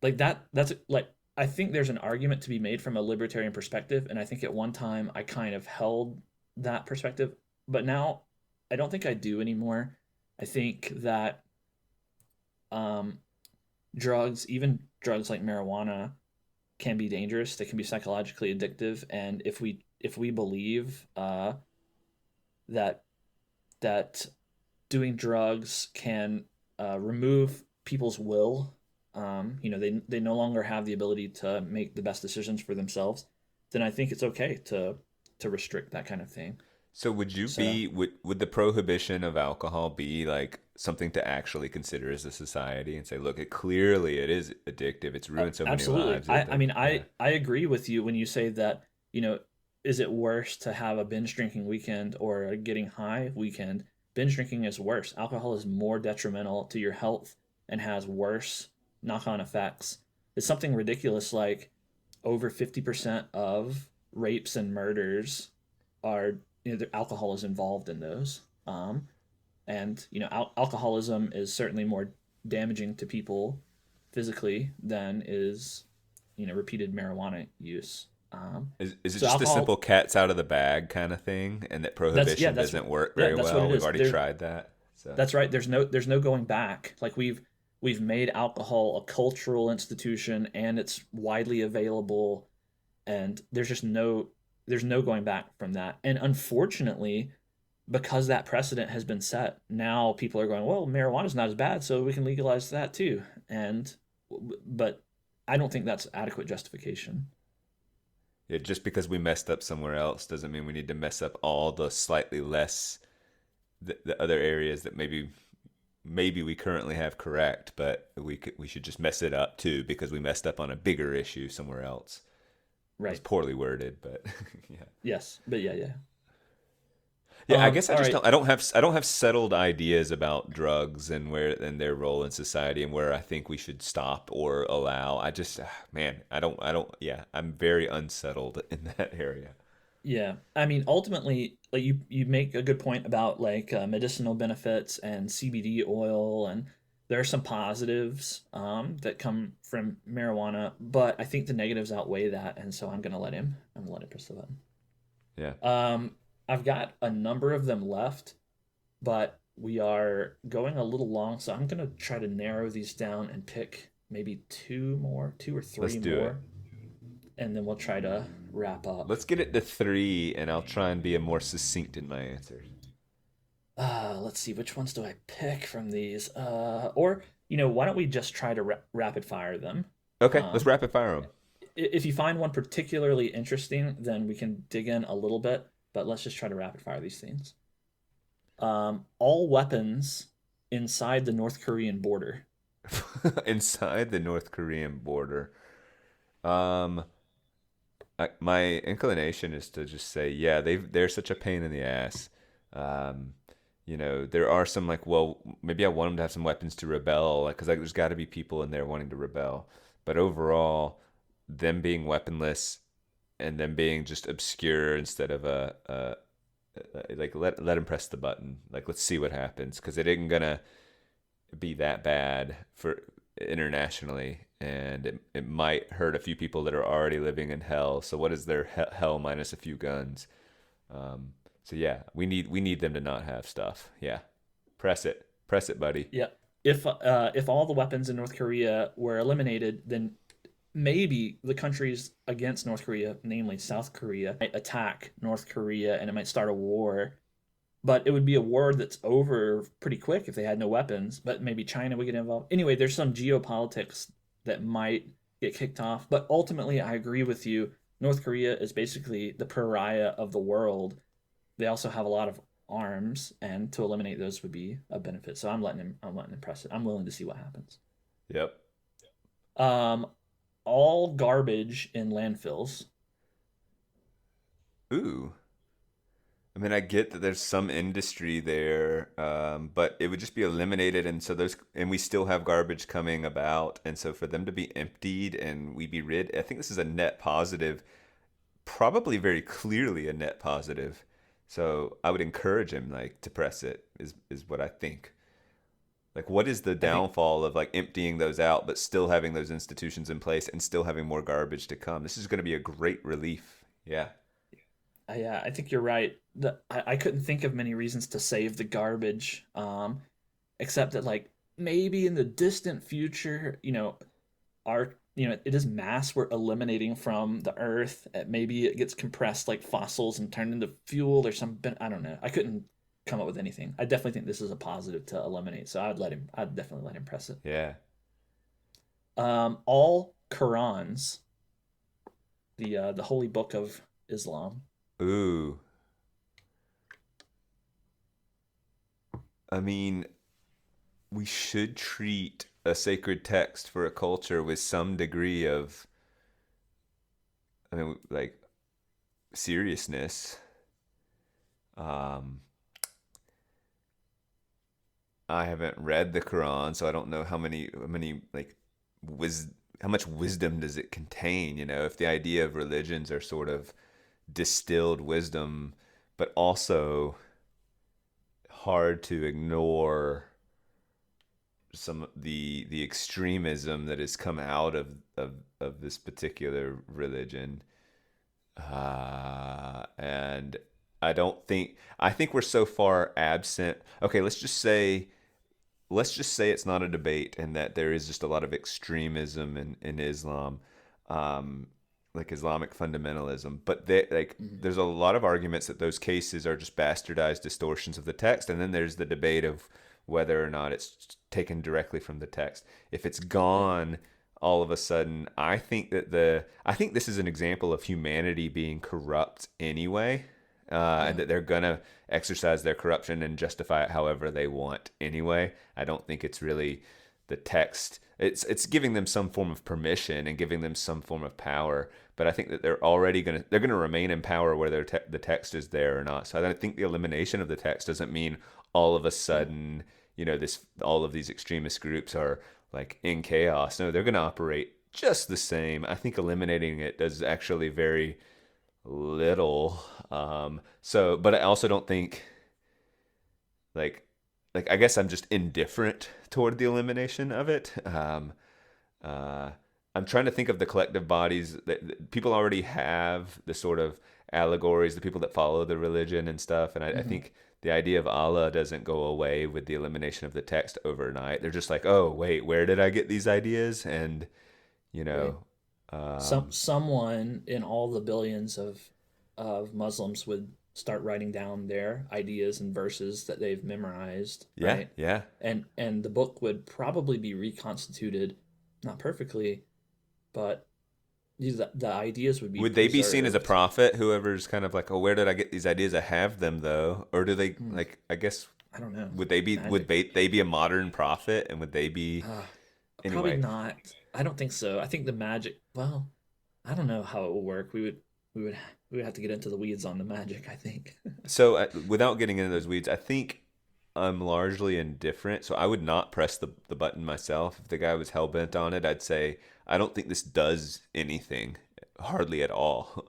like that's like I think there's an argument to be made from a libertarian perspective, and I think at one time I kind of held that perspective, but now I don't think I do anymore. I think that um, even drugs like marijuana, can be dangerous. They can be psychologically addictive, and if we believe that that doing drugs can remove people's will. They no longer have the ability to make the best decisions for themselves. Then I think it's okay to restrict that kind of thing. So would you So be would the prohibition of alcohol be like something to actually consider as a society and say, look, it is addictive. It's ruined so many absolutely, lives. I Like, mean yeah. I agree with you when you say that. Is it worse to have a binge drinking weekend or a getting high weekend? Binge drinking is worse. Alcohol is more detrimental to your health and has worse knock on effects. It's something ridiculous like over 50% of rapes and murders are, alcohol is involved in those. And alcoholism is certainly more damaging to people physically than is repeated marijuana use. Is it So just a alcohol, simple cat's out of the bag kind of thing, and that prohibition doesn't work very that's what well? it We've is. already tried that. So That's right. There's no going back. Like we've made alcohol a cultural institution and it's widely available, and there's no going back from that. And unfortunately, because that precedent has been set, now people are going, well, marijuana's not as bad, so we can legalize that too. And but I don't think that's adequate justification. yeah, just because we messed up somewhere else doesn't mean we need to mess up all the slightly less the other areas that maybe we currently have correct, but we should just mess it up too because we messed up on a bigger issue somewhere else. It was Right. poorly worded, but yeah. Yes. But yeah, yeah. Yeah, I guess I All just right. don't have settled ideas about drugs and where and their role in society and where I think we should stop or allow. I just man, I don't yeah, I'm very unsettled in that area. Yeah, I mean, ultimately, like you make a good point about like medicinal benefits and CBD oil, and there are some positives that come from marijuana, but I think the negatives outweigh that, and so I'm gonna let him press the button. Yeah. I've got a number of them left, but we are going a little long, so I'm gonna try to narrow these down and pick maybe two or Let's three do it. more, and then we'll try to wrap up. Let's get it to 3 and I'll try and be a more succinct in my answers. Let's see, which ones do I pick from these? Or why don't we just try to rapid fire them? Okay, let's Um, rapid fire them. if you find one particularly interesting, then we can dig in a little bit. But let's just try to rapid fire these things. All weapons inside the North Korean border. Inside the North Korean border. Um my inclination is to just say, yeah, they're such a pain in the ass. Um, there are some like, well, maybe I want them to have some weapons to rebel, like, because like, there's got to be people in there wanting to rebel. But overall, them being weaponless and them being just obscure instead of like let them press the button. Like, let's see what happens, because it ain't gonna be that bad for internationally, and it might hurt a few people that are already living in hell. So what is their hell minus a few guns? So yeah, we need them to not have stuff. Yeah, press it, buddy. Yeah. If all the weapons in North Korea were eliminated, then maybe the countries against North Korea, namely South Korea, might attack North Korea and it might start a war. But it would be a war that's over pretty quick if they had no weapons. But maybe China would get involved. Anyway, there's some geopolitics that might get kicked off. But ultimately, I agree with you. North Korea is basically the pariah of the world. They also have a lot of arms, and to eliminate those would be a benefit. So I'm letting him press it. I'm willing to see what happens. Yep. Um, all garbage in landfills. Ooh. I mean, I get that there's some industry there, but it would just be eliminated, and so and we still have garbage coming about, and so for them to be emptied and we be rid, I think this is a net positive, probably very clearly a net positive. So I would encourage him like to press it is what I think. Like, what is the I think downfall of like emptying those out, but still having those institutions in place and still having more garbage to come? This is going to be a great relief. Yeah. yeah, I think you're right. I couldn't think of many reasons to save the garbage, except that like maybe in the distant future, our it is mass we're eliminating from the earth. Maybe it gets compressed like fossils and turned into fuel or something. I don't know. I couldn't come up with anything. I definitely think this is a positive to eliminate. So I'd definitely let him press it. Yeah. All Qurans, the holy book of Islam. Ooh. I mean, we should treat a sacred text for a culture with some degree of, I mean, like seriousness. Um, I haven't read the Quran, so I don't know how many like how much wisdom does it contain? If the idea of religions are sort of distilled wisdom, but also hard to ignore some the extremism that has come out of this particular religion, and I think we're so far absent. Okay, let's just say it's not a debate and that there is just a lot of extremism in Islam, um, like Islamic fundamentalism. But there's a lot of arguments that those cases are just bastardized distortions of the text, and then there's the debate of whether or not it's taken directly from the text. If it's gone all of a sudden, I think this is an example of humanity being corrupt anyway, and that they're gonna exercise their corruption and justify it however they want anyway. I don't think it's really the text. It's giving them some form of permission and giving them some form of power, but I think that they're gonna remain in power whether the text is there or not. So I don't think the elimination of the text doesn't mean all of a sudden, all of these extremist groups are like in chaos. No, they're gonna operate just the same. I think eliminating it does actually very little. But I also don't think like I guess I'm just indifferent toward the elimination of it. I'm trying to think of the collective bodies that people already have, the sort of allegories, the people that follow the religion and stuff, and I think the idea of Allah doesn't go away with the elimination of the text overnight. They're just like, oh wait, where did I get these ideas? And you Right. know, Someone in all the billions of Muslims would start writing down their ideas and verses that they've memorized, yeah, right? yeah. And the book would probably be reconstituted, not perfectly, but the ideas would be Would they be seen as a preserved. prophet? Whoever's kind of like, oh, where did I get these ideas? I have them though, or do they Hmm, like? I guess I don't know. would they be would Magic. they be a modern prophet, and would they be Uh, Probably anyway? not. I don't think so. I think the magic. Well, I don't know how it will work. We would we would have to get into the weeds on the magic, I think. So without getting into those weeds, I think I'm largely indifferent. So I would not press the button myself. If the guy was hell bent on it, I'd say I don't think this does anything, hardly at all.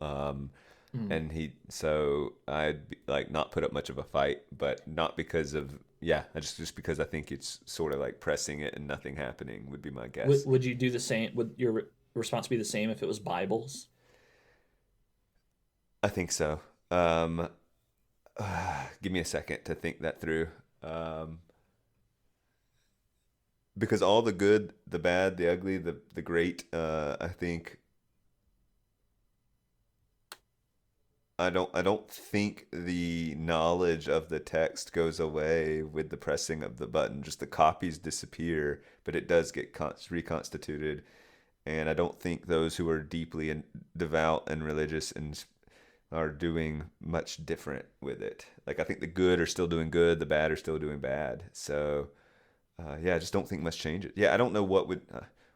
Hmm. And so I'd like not put up much of a fight, but not because of yeah, just because I think it's sort of like pressing it and nothing happening would be my guess. Would you do the same? Would your response be the same if it was Bibles? I think so. Give me a second to think that through. Um, because all the good, the bad, the ugly, the great, I think I don't think the knowledge of the text goes away with the pressing of the button. Just the copies disappear, but it does get reconstituted. And I don't think those who are deeply devout and religious and are doing much different with it. Like I think the good are still doing good, the bad are still doing bad. So yeah, I just don't think much changes. Yeah, I don't know what would.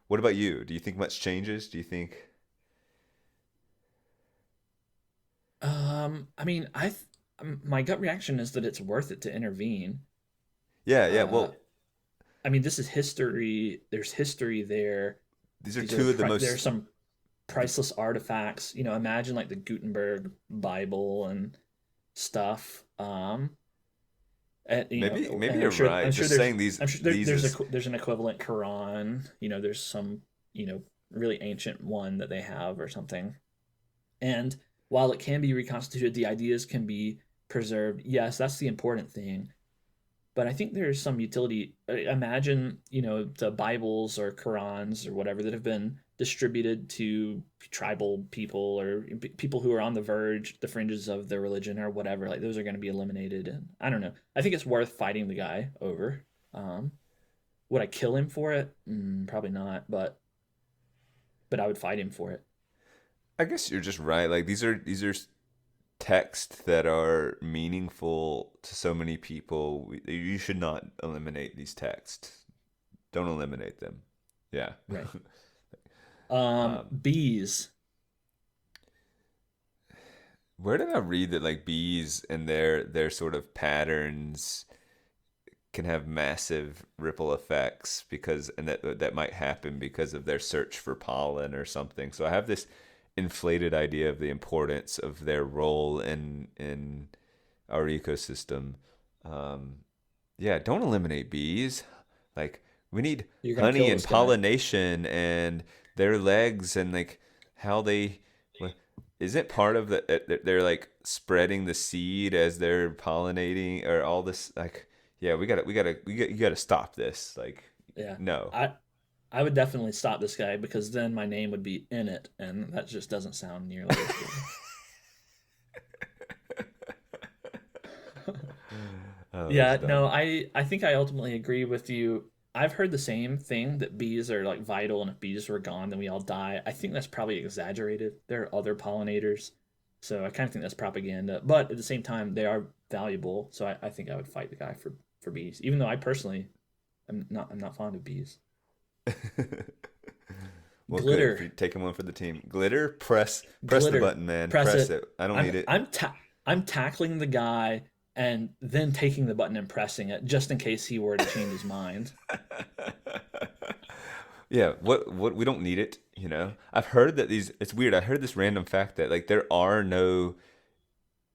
What about you? Do you think much changes? Do you think? I mean, my gut reaction is that it's worth it to intervene. Yeah, yeah. Uh, Well, I mean, this is history. There's history there. these are These are two of the there are most. some priceless artifacts. Imagine like the Gutenberg Bible and stuff. Maybe And you're right. Just saying I'm sure these is there's an equivalent Quran. There's some really ancient one that they have or something. And while it can be reconstituted, the ideas can be preserved. Yes, that's the important thing. But I think there's some utility. Imagine, the Bibles or Qurans or whatever that have been distributed to tribal people or people who are on the fringes of their religion or whatever. Like those are going to be eliminated. And I don't know. I think it's worth fighting the guy over. Um, would I kill him for it? Probably not, but I would fight him for it. I guess you're just right. Like these are texts that are meaningful to so many people. You should not eliminate these texts. Don't eliminate them. Yeah. Right. Um, Bees. where did I read that like bees and their sort of patterns can have massive ripple effects because and that might happen because of their search for pollen or something. So I have this inflated idea of the importance of their role in our ecosystem. Um, yeah, don't eliminate bees. Like we need You're gonna honey kill and this guy. pollination and their legs and like how they wha- is it part of they're like spreading the seed as they're pollinating or all this like yeah you gotta stop this like Yeah. no. I would definitely stop this guy because then my name would be in it, and that just doesn't sound nearly as good. Oh, that's Yeah, no, dumb. I think I ultimately agree with you. I've heard the same thing that bees are like vital, and if bees were gone, then we all die. I think that's probably exaggerated. There are other pollinators, so I kind of think that's propaganda. But at the same time, they are valuable, so I think I would fight the guy for bees, even though I personally I'm not fond of bees. Well, good for Glitter, you taking one for the team. Glitter, press the glitter, button, man. press Press it. it. I don't need I'm it. I'm ta- I'm tackling the guy and then taking the button and pressing it just in case he were to change his mind. Yeah, what we don't need it, you know. I've heard that these it's weird. I heard this random fact that like there are no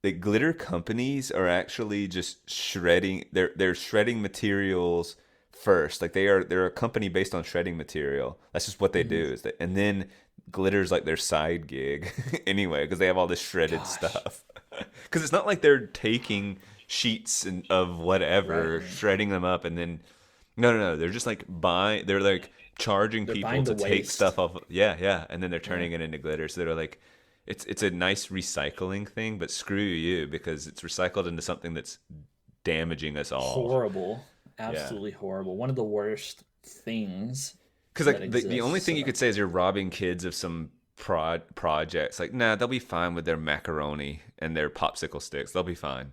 like glitter companies are actually just shredding they're shredding materials first. Like they're a company based on shredding material. That's just what they do Mhm. is that and then glitter's like their side gig anyway because they have all this shredded Gosh. stuff. Because it's not like they're taking sheets of Right, whatever, right. shredding them up and then no, they're just like buying they're like charging They're people buying the to take waste. stuff off yeah, and then they're Yeah. turning it into glitter. So they're like it's a nice recycling thing, but screw you because it's recycled into something that's damaging us all. Horrible. Yeah. Absolutely horrible. One of the worst things Because that like the only exists. thing you So could say is you're robbing kids of some projects. Like, nah, they'll be fine with their macaroni and their popsicle sticks. They'll be fine.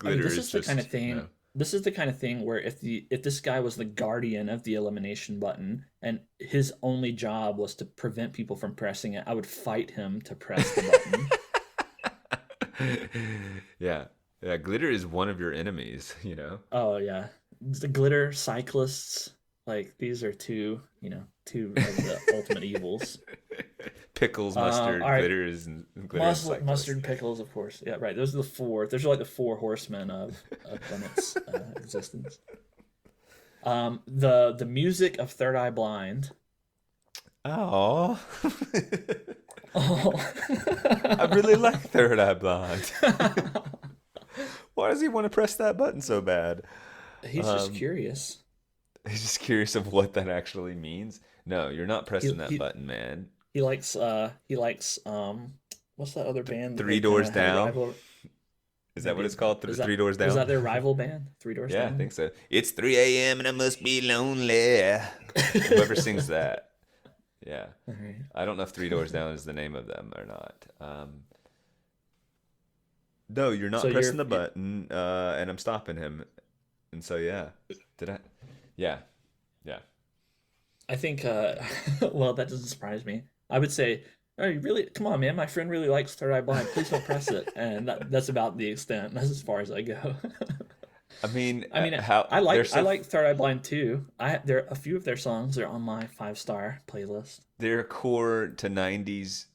I mean, Glitter is just no. this is the kind of thing where if this guy was the guardian of the elimination button and his only job was to prevent people from pressing it, I would fight him to press the button. Yeah. Yeah, glitter is one of your enemies, Oh yeah. The glitter cyclists, like these are two of the ultimate evils. Pickles, mustard, All right, glitters, and glitter and cyclists. mustard, pickles, of course. Yeah, right. Those are the four. Those are like the four horsemen of Bennett's existence. The music of Third Eye Blind. Oh. Oh, I really like Third Eye Blind. Why does he want to press that button so bad? he's just Um, curious. he's just curious of what that actually means. No, you're not He pressing that he button, man. he likes what's that other band that Three they kind Doors of had a Down. rival? Is that Maybe what it's called? Three Doors is Down? that their rival band? Three Doors Yeah, I Down. think so. It's 3 a.m. and I must be lonely. Whoever sings that. Yeah. All right. I don't know if Three Doors Down is the name of them or not. No, you're So not pressing the button, and I'm stopping him. And so, yeah. Did I? Yeah. Yeah. I think, well, that doesn't surprise me. I would say, oh, you really, come on, man. My friend really likes Third Eye Blind. Please don't press it. And that's about the extent. That's as far as I go. I mean, I mean, how they're I so like Third Eye Blind too. There a few of their songs are on my 5-star playlist. they're core to '90s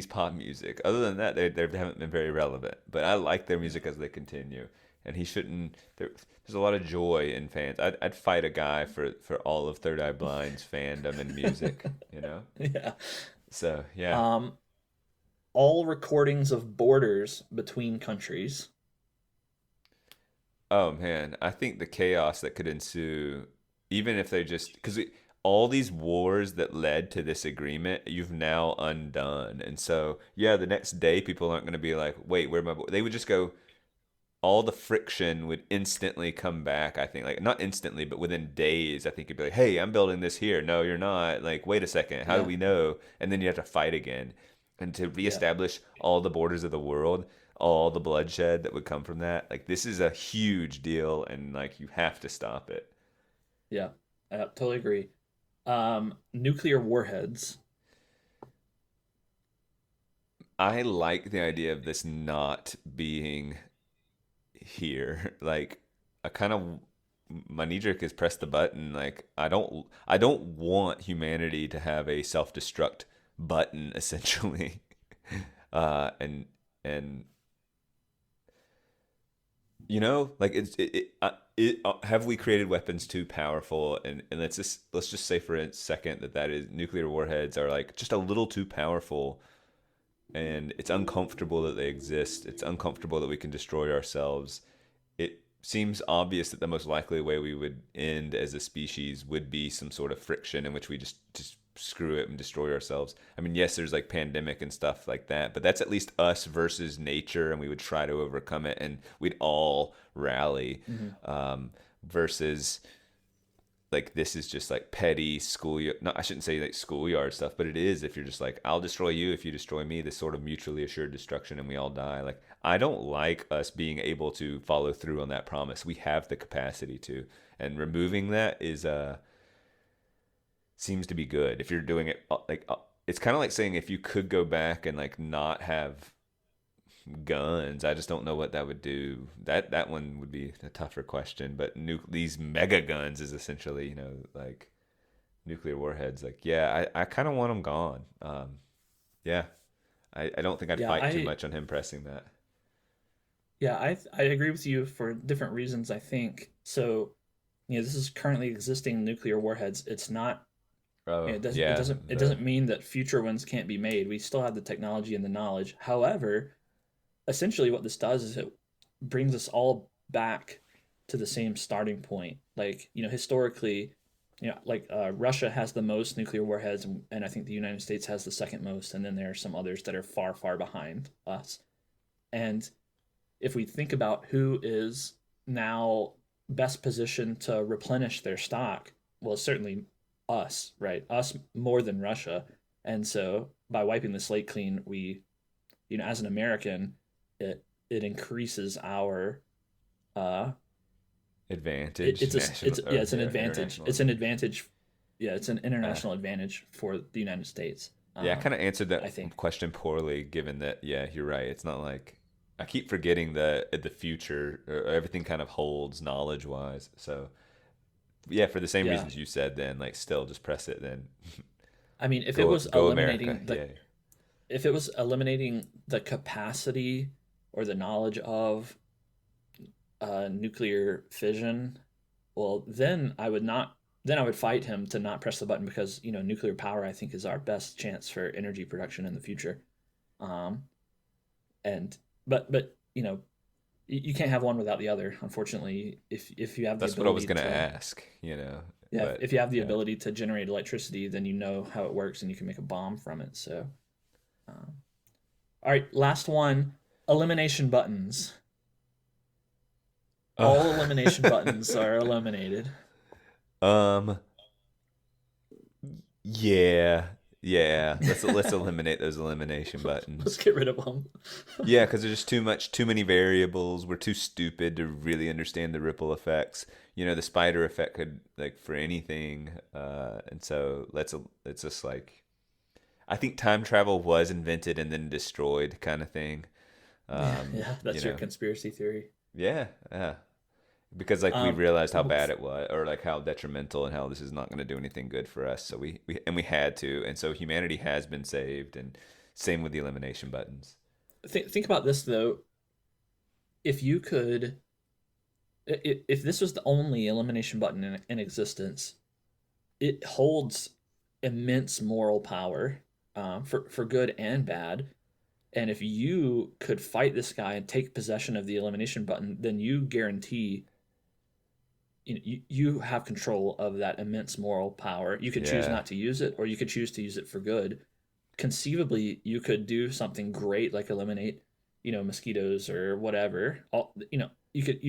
pop music. Other than that, they haven't been very relevant. But I like their music as they continue. And he shouldn't. There's a lot of joy in fans. I'd fight a guy for all of Third Eye Blind's fandom and music. You know. Yeah. So yeah. Um, all recordings of borders between countries. Oh man, I think the chaos that could ensue, even if they just because all these wars that led to this agreement, you've now undone. And so, yeah, the next day, people aren't going to be like, wait, where am I? They would just go, all the friction would instantly come back. I think, like, not instantly, but within days, I think it'd be like, hey, I'm building this here. No, you're not. Like, wait a second. How do Yeah, we know? And then you have to fight again. And to yeah, reestablish all the borders of the world, all the bloodshed that would come from that, like, this is a huge deal. And, like, you have to stop it. yeah. I totally agree. Nuclear warheads. I like the idea of this not being here. Like, I kind of, my knee jerk is press the button. Like, I don't want humanity to have a self destruct button essentially. And and like have we created weapons too powerful? And let's just say for a second that is nuclear warheads are like just a little too powerful, and it's uncomfortable that they exist. It's uncomfortable that we can destroy ourselves. It seems obvious that the most likely way we would end as a species would be some sort of friction in which we just screw it and destroy ourselves. I mean, yes, there's like pandemic and stuff like that, but that's at least us versus nature, and we would try to overcome it, and we'd all rally. Hmm. Versus like this is just like petty schoolyard. No, I shouldn't say like schoolyard stuff, but it is. If you're just like, I'll destroy you if you destroy me, this sort of mutually assured destruction, and we all die. Like, I don't like us being able to follow through on that promise. We have the capacity to, and removing that is seems to be good. If you're doing it it's kind of like saying if you could go back and like not have guns. I just don't know what that would do. That one would be a tougher question. But these mega guns is essentially, like nuclear warheads. Like, yeah, I kind of want them gone. Yeah, I don't think I'd Yeah, fight too much on him pressing that. I agree with you for different reasons. I think so. This is currently existing nuclear warheads. It's not. Oh, It doesn't. It yeah, doesn't. It the doesn't mean that future ones can't be made. We still have the technology and the knowledge. However, essentially, what this does is it brings us all back to the same starting point. Like, historically, like Russia has the most nuclear warheads, and I think the United States has the second most, and then there are some others that are far, far behind us. And if we think about who is now best positioned to replenish their stock, well, it's certainly us, right? Us more than Russia. And so by wiping the slate clean, we, as an American, it increases our uh advantage it's national or it's an yeah, advantage. international It's an advantage. advantage. Yeah, it's an Uh, international advantage for the United States. yeah, I kind of answered I that think. question poorly, given that yeah, you're right. It's not like I keep forgetting the future or everything kind of holds knowledge wise. So yeah, for the same Yeah. reasons you said, then like still just press it. Then I mean, go America. Yeah. if it was eliminating the capacity or the knowledge of nuclear fission, well, then I would not. Then I would fight him to not press the button because nuclear power I think is our best chance for energy production in the future. Um, and but you can't have one without the other. Unfortunately, if you have the That's what I was ability gonna to ask. yeah, But if you have the yeah. ability to generate electricity, then you know how it works and you can make a bomb from it. So, um, all right, last one: elimination buttons. All Oh. elimination buttons are eliminated. um. Yeah. Yeah. Let's eliminate those elimination Let's buttons. get rid of them. Yeah, because there's just too many variables. We're too stupid to really understand the ripple effects. The spider effect could like for anything. And so let's just like I think time travel was invented and then destroyed kind of thing. Yeah, Um, yeah, you that's your know, conspiracy theory. yeah, yeah. Because like we Um, realized how w- bad it was, or like how detrimental and how this is not going to do anything good for us. So we had to, and so humanity has been saved, and same with the elimination buttons. think about this though. If you could, if this was the only elimination button in existence, it holds immense moral power, for good and bad. And if you could fight this guy and take possession of the elimination button, then you guarantee you have control of that immense moral power. You could choose Yeah. not to use it, or you could choose to use it for good. Conceivably, you could do something great like eliminate, mosquitoes or whatever. You could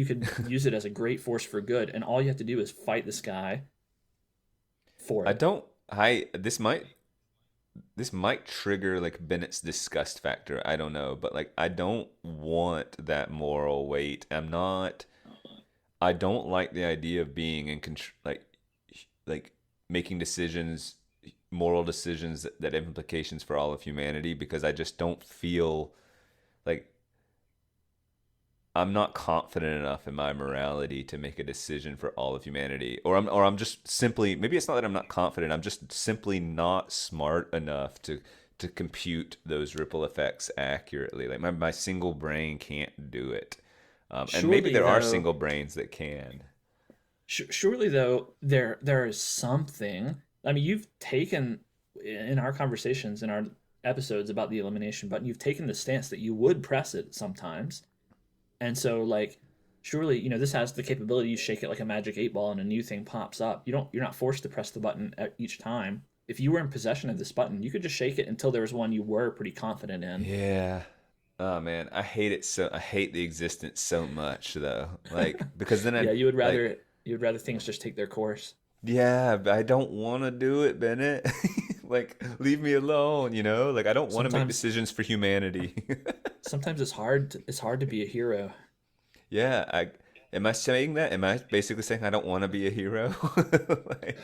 use it as a great force for good, and all you have to do is fight this guy for I it. don't. I this might trigger like Bennett's disgust factor. I don't know, but like I don't want that moral weight. I don't like the idea of being in control, like making decisions, moral decisions that have implications for all of humanity, because I just don't feel like I'm not confident enough in my morality to make a decision for all of humanity. Or I'm just simply, maybe it's not that I'm not confident, I'm just simply not smart enough to compute those ripple effects accurately. Like my single brain can't do it. And maybe Surely there are though, single brains that can. surely though, there is something. I mean, you've taken in our conversations in our episodes about the elimination button, you've taken the stance that you would press it sometimes. And so, like, surely, this has the capability. You shake it like a magic 8 ball, and a new thing pops up. You're not forced to press the button at each time. If you were in possession of this button, you could just shake it until there was one you were pretty confident in. Yeah. Oh man, I hate it so. I hate the existence so much though. Like because then Yeah, I like you would rather things just take their course. yeah, but I don't want to do it, Bennett. Like leave me alone, you know? Like I don't want to make Sometimes decisions for humanity. sometimes it's hard to be a hero. Yeah, I am I saying that? Am I basically saying I don't want to be a hero? Like,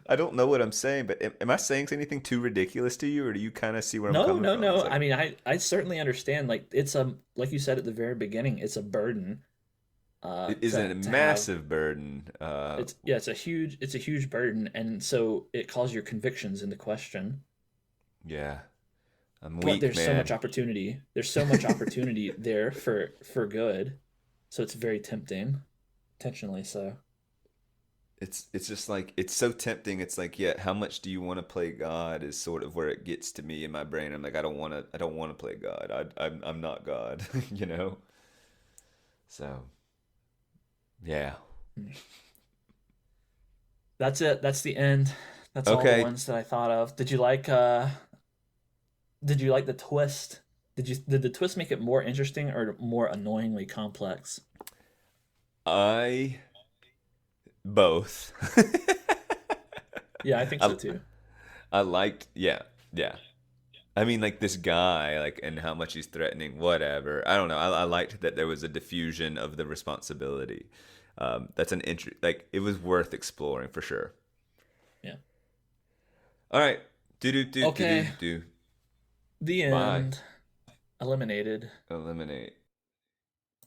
I don't know what I'm saying, but am I saying anything too ridiculous to you, or do you kind of see where I'm No, coming no, from? It's no. like I mean, I certainly understand. Like it's a like you said at the very beginning, it's a burden it is a to have. massive burden. It's a huge burden, and so it calls your convictions into question. Yeah, I'm But weak, there's so much man. opportunity. There's so much opportunity there for good. So it's very tempting, intentionally so. It's just like it's so tempting. It's like, yeah, how much do you want to play God is sort of where it gets to me in my brain. I'm like, I don't want to play God. I'm not God, you know. So yeah. That's it. That's the end. That's all the Okay. ones that I thought of. Did you like the twist? Did the twist make it more interesting or more annoyingly complex? I both. Yeah, I think so I too. I liked, yeah, yeah. I mean, like this guy, like, and how much he's threatening, whatever. I don't know. I liked that there was a diffusion of the responsibility. That's an interest. Like, it was worth exploring for sure. Yeah. All right. Do do do do do Okay. do. The Bye. end. Eliminated. Eliminate.